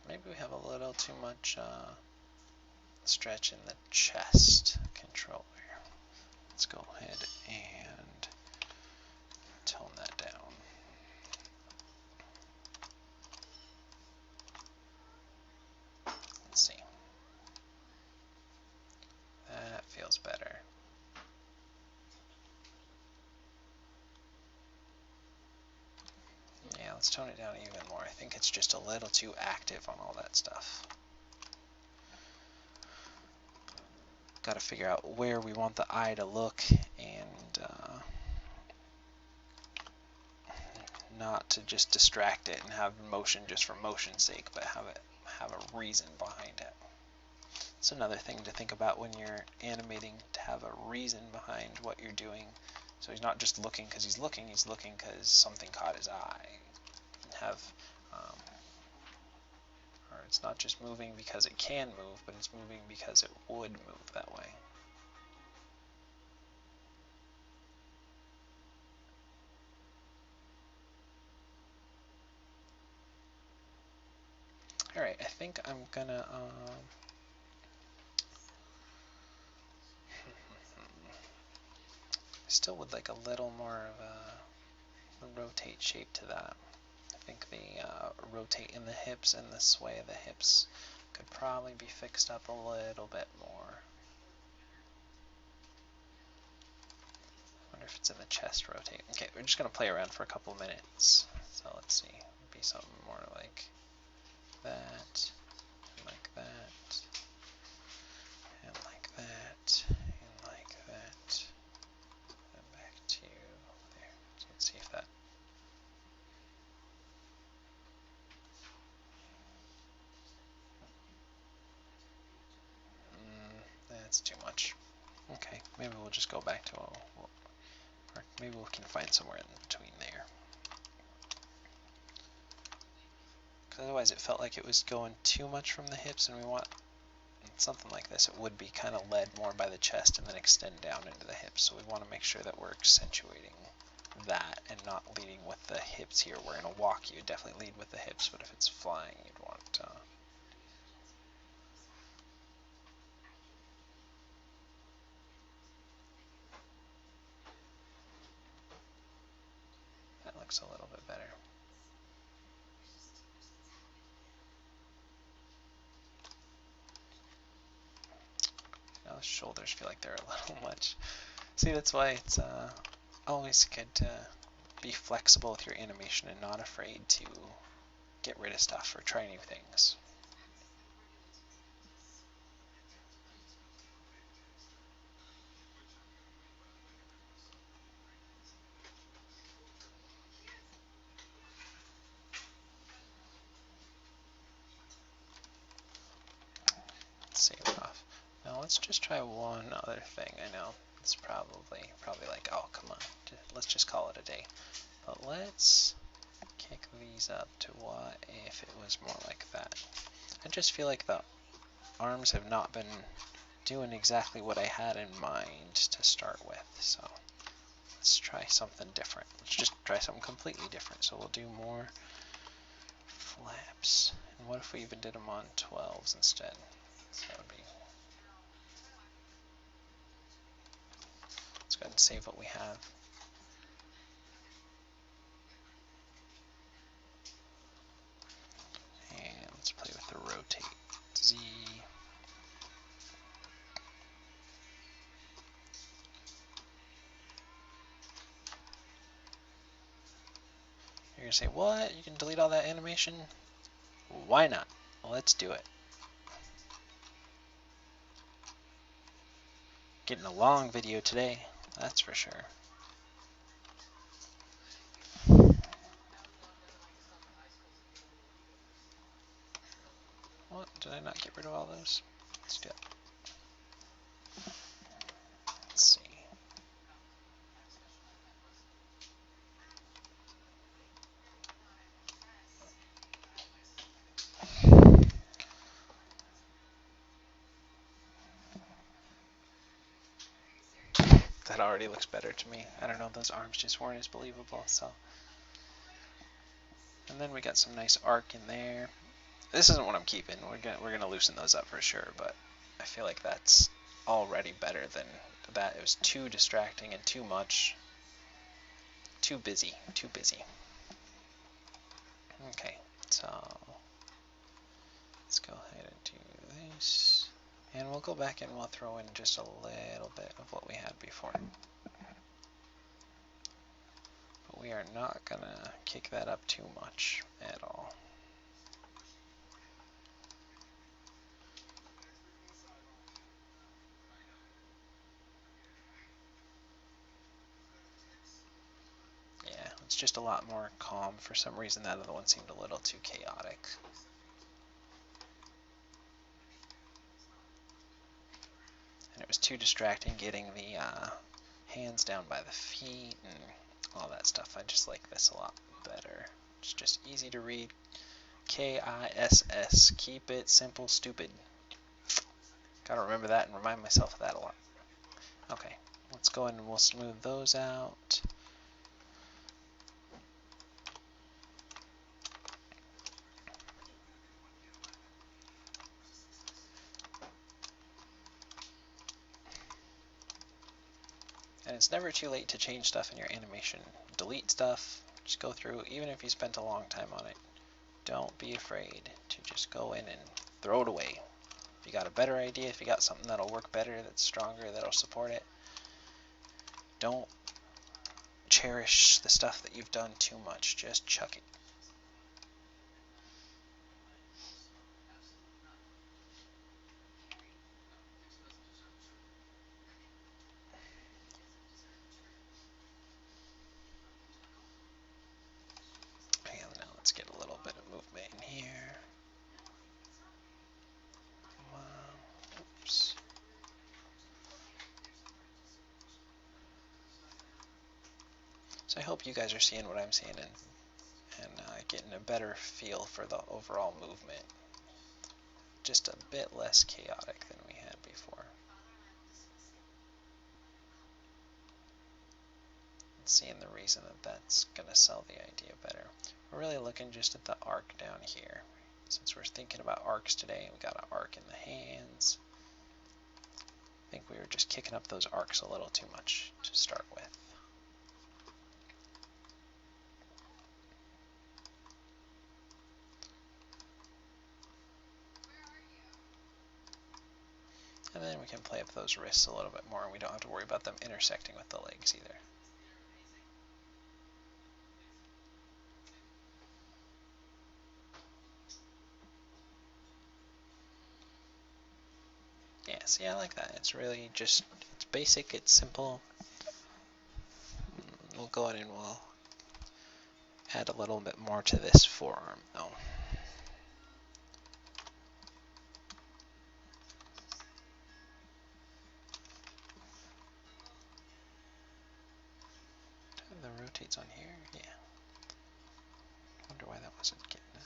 Maybe we have a little too much stretch in the chest controller. Let's go ahead and tone that down. Let's see. That feels better. Yeah, let's tone it down even more. I think it's just a little too active on all that stuff. Got to figure out where we want the eye to look and not to just distract it and have motion just for motion's sake, but have a reason behind it. It's another thing to think about when you're animating, to have a reason behind what you're doing. So he's not just looking because he's looking because something caught his eye. Or it's not just moving because it can move, but it's moving because it would move that way. Alright, I think I'm gonna still would like a little more of a rotate shape to that. I think the rotate in the hips and the sway of the hips could probably be fixed up a little bit more. Wonder if it's in the chest rotate. Okay, we're just gonna play around for a couple minutes. So let's see, be something more like that, and like that, and like that, and like that, and back to there. So let's see if that. That's too much. Okay, maybe we'll just go back to, or maybe we can find somewhere in between there. Because otherwise it felt like it was going too much from the hips, and we want something like this. It would be kind of led more by the chest and then extend down into the hips. So we want to make sure that we're accentuating that and not leading with the hips here. Where in a walk you would definitely lead with the hips, but if it's flying, you'd want that looks a little bit better. Now the shoulders feel like they're a little much. See, that's why it's always good to be flexible with your animation and not afraid to get rid of stuff or try new things. Save it off. Now let's just try one other thing. I know it's probably like, oh come on, let's just call it a day. But let's kick these up to what if it was more like that. I just feel like the arms have not been doing exactly what I had in mind to start with. So let's try something different. Let's just try something completely different. So we'll do more flaps. And what if we even did them on 12s instead? So that would be. Let's go ahead and save what we have. And let's play with the rotate Z. You're gonna say, what? You can delete all that animation? Why not? Let's do it. Getting a long video today, that's for sure. What? Did I not get rid of all those? Let's do it. Let's see. That already looks better to me. I don't know, those arms just weren't as believable, so. And then we got some nice arc in there. This isn't what I'm keeping. We're gonna loosen those up for sure, but I feel like that's already better than that. It was too distracting and too much. Too busy. Too busy. Okay, so let's go ahead and do this. And we'll go back and we'll throw in just a little bit of what we had before. But we are not gonna kick that up too much at all. Yeah, it's just a lot more calm. For some reason that other one seemed a little too chaotic. And it was too distracting getting the hands down by the feet and all that stuff. I just like this a lot better. It's just easy to read. K-I-S-S. Keep it simple, stupid. Gotta remember that and remind myself of that a lot. Okay, let's go ahead and we'll smooth those out. And it's never too late to change stuff in your animation. Delete stuff, just go through, even if you spent a long time on it. Don't be afraid to just go in and throw it away. If you got a better idea, if you got something that'll work better, that's stronger, that'll support it, don't cherish the stuff that you've done too much. Just chuck it. Okay, now let's get a little bit of movement in here. Oops. So I hope you guys are seeing what I'm seeing and getting a better feel for the overall movement. Just a bit less chaotic than we had before. And seeing the reason that that's going to sell the idea better. We're really looking just at the arc down here. Since we're thinking about arcs today, we got an arc in the hands. I think we were just kicking up those arcs a little too much to start with. And then we can play up those wrists a little bit more, and we don't have to worry about them intersecting with the legs either. Yeah, see, I like that. It's really just, it's basic, it's simple. We'll go ahead and we'll add a little bit more to this forearm though. The rotates on here, yeah. Wonder why that wasn't getting it.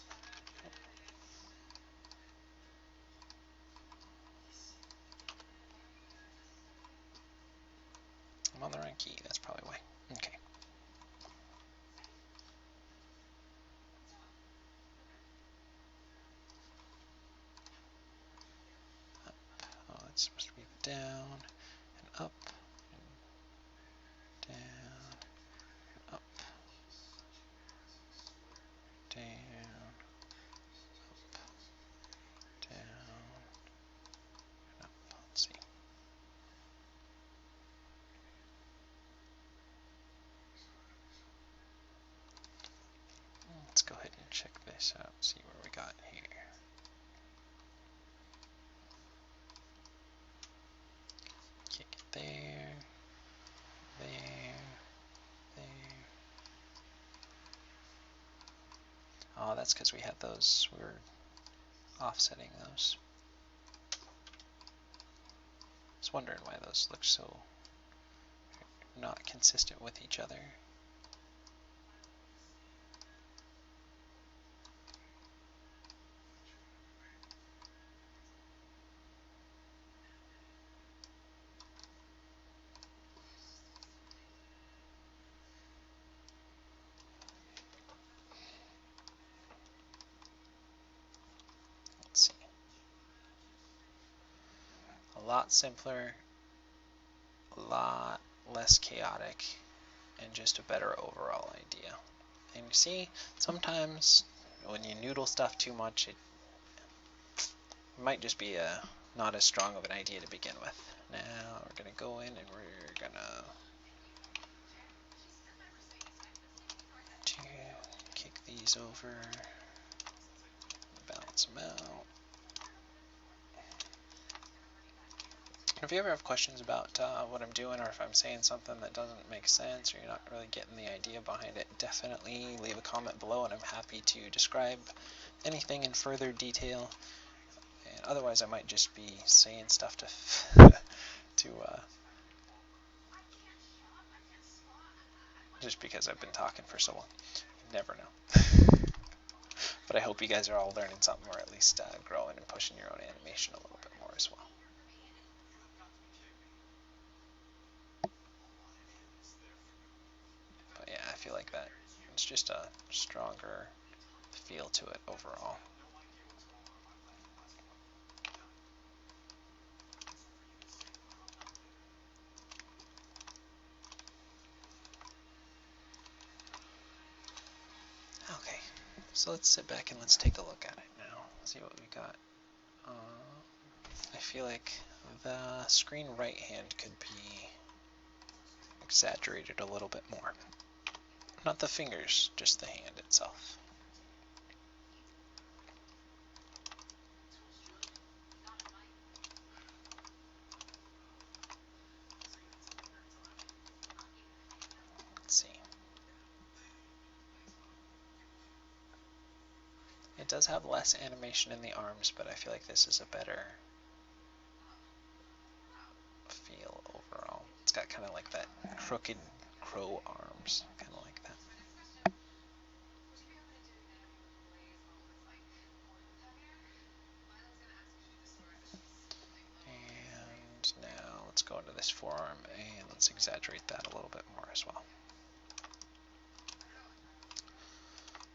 I'm on the wrong key, that's probably why. Okay. Up. Oh, it's supposed to be down and up and down and up, down, down, and up. Let's see. Let's go ahead and check this out, see where we got here. Kick it there, there, there. Oh, that's because we had those, we were offsetting those. I was wondering why those look so not consistent with each other. Let's see. A lot simpler, a lot less chaotic, and just a better overall idea. And you see, sometimes when you noodle stuff too much, it might just be not as strong of an idea to begin with. Now we're going to go in and we're going to kick these over, balance them out. If you ever have questions about what I'm doing, or if I'm saying something that doesn't make sense, or you're not really getting the idea behind it, definitely leave a comment below, and I'm happy to describe anything in further detail. And otherwise, I might just be saying stuff to just because I've been talking for so long. You never know. But I hope you guys are all learning something, or at least growing and pushing your own animation a little bit more as well. But yeah, I feel like that it's just a stronger feel to it overall. Okay, so let's sit back and let's take a look at it now. See what we got. I feel like the screen right hand could be exaggerated a little bit more. Not the fingers, just the hand itself. Let's see. It does have less animation in the arms, but I feel like this is a better feel overall. It's got kind of like that crooked crow arms, kind of like that. And now let's go into this forearm and let's exaggerate that a little bit more as well.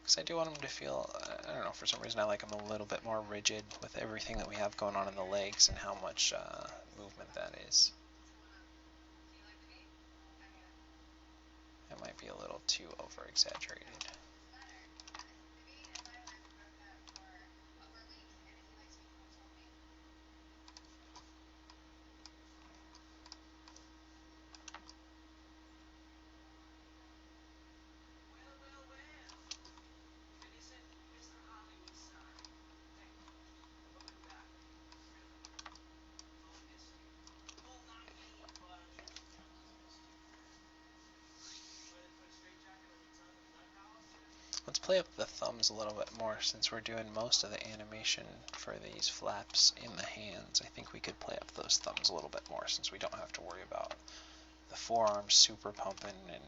Because I do want them to feel, I don't know, for some reason I like them a little bit more rigid with everything that we have going on in the legs and how much movement that is. It might be a little too over exaggerated. Let's play up the thumbs a little bit more since we're doing most of the animation for these flaps in the hands. I think we could play up those thumbs a little bit more since we don't have to worry about the forearms super pumping and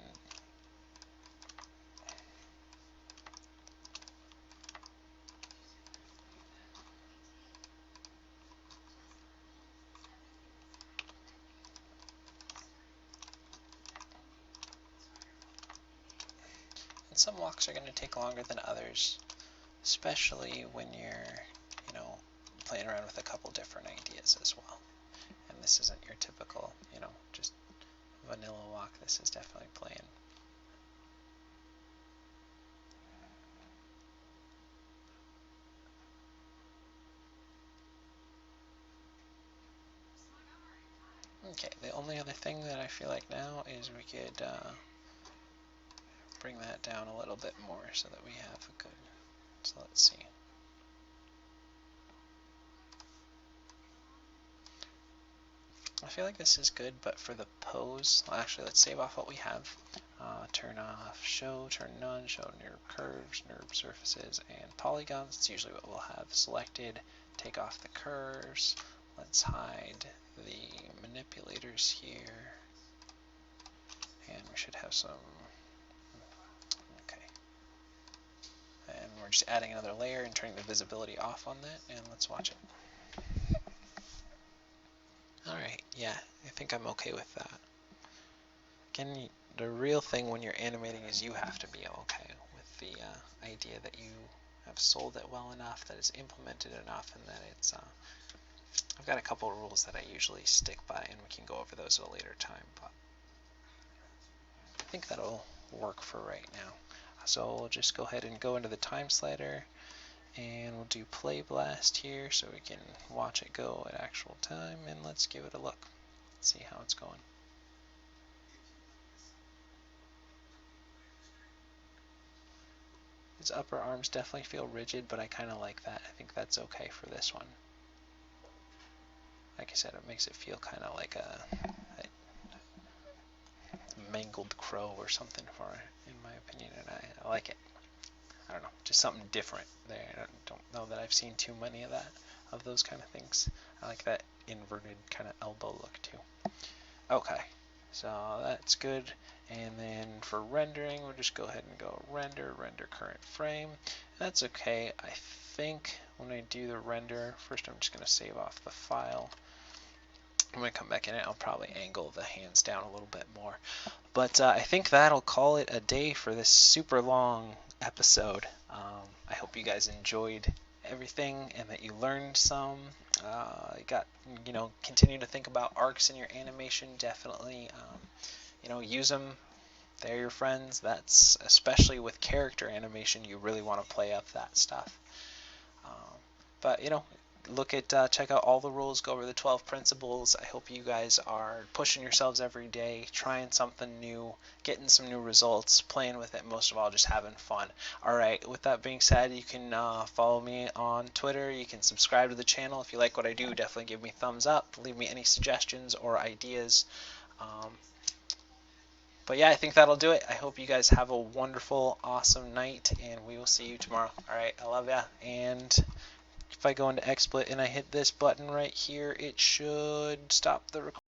some walks are going to take longer than others, especially when you're, playing around with a couple different ideas as well. And this isn't your typical, just vanilla walk. This is definitely playing. Okay, the only other thing that I feel like now is we could bring that down a little bit more so that we have a good, so let's see. I feel like this is good, but for the pose, well, actually let's save off what we have. Turn off show, turn none, show NURB curves, NURB surfaces, and polygons. It's usually what we'll have selected. Take off the curves. Let's hide the manipulators here. And we should have some, okay. And we're just adding another layer and turning the visibility off on that, and let's watch it. Alright, yeah, I think I'm okay with that. Again, the real thing when you're animating is you have to be okay with the idea that you have sold it well enough, that it's implemented enough, and that it's, I've got a couple of rules that I usually stick by, and we can go over those at a later time, but I think that'll work for right now. So we'll just go ahead and go into the time slider, and we'll do play blast here so we can watch it go at actual time, and let's give it a look. See how it's going. His upper arms definitely feel rigid, but I kind of like that. I think that's okay for this one. Like I said, it makes it feel kind of like a mangled crow or something for it, in my opinion, and I like it. I don't know, just something different there. I don't know that I've seen too many of those kind of things. I like that inverted kind of elbow look too. Okay, so that's good. And then for rendering, we'll just go ahead and go render current frame. That's okay. I think when I do the render, first I'm just going to save off the file. When I come back in it, I'll probably angle the hands down a little bit more. But I think that'll call it a day for this super long episode. I hope you guys enjoyed everything and that you learned some. Continue to think about arcs in your animation. Definitely, use them. They're your friends. That's especially with character animation. You really want to play up that stuff. But check out all the rules, go over the 12 principles. I hope you guys are pushing yourselves every day, trying something new, getting some new results, playing with it, most of all, just having fun. Alright, with that being said, you can follow me on Twitter. You can subscribe to the channel. If you like what I do, definitely give me a thumbs up. Leave me any suggestions or ideas. But yeah, I think that'll do it. I hope you guys have a wonderful, awesome night, and we will see you tomorrow. Alright, I love ya, and if I go into XSplit and I hit this button right here, it should stop the recording.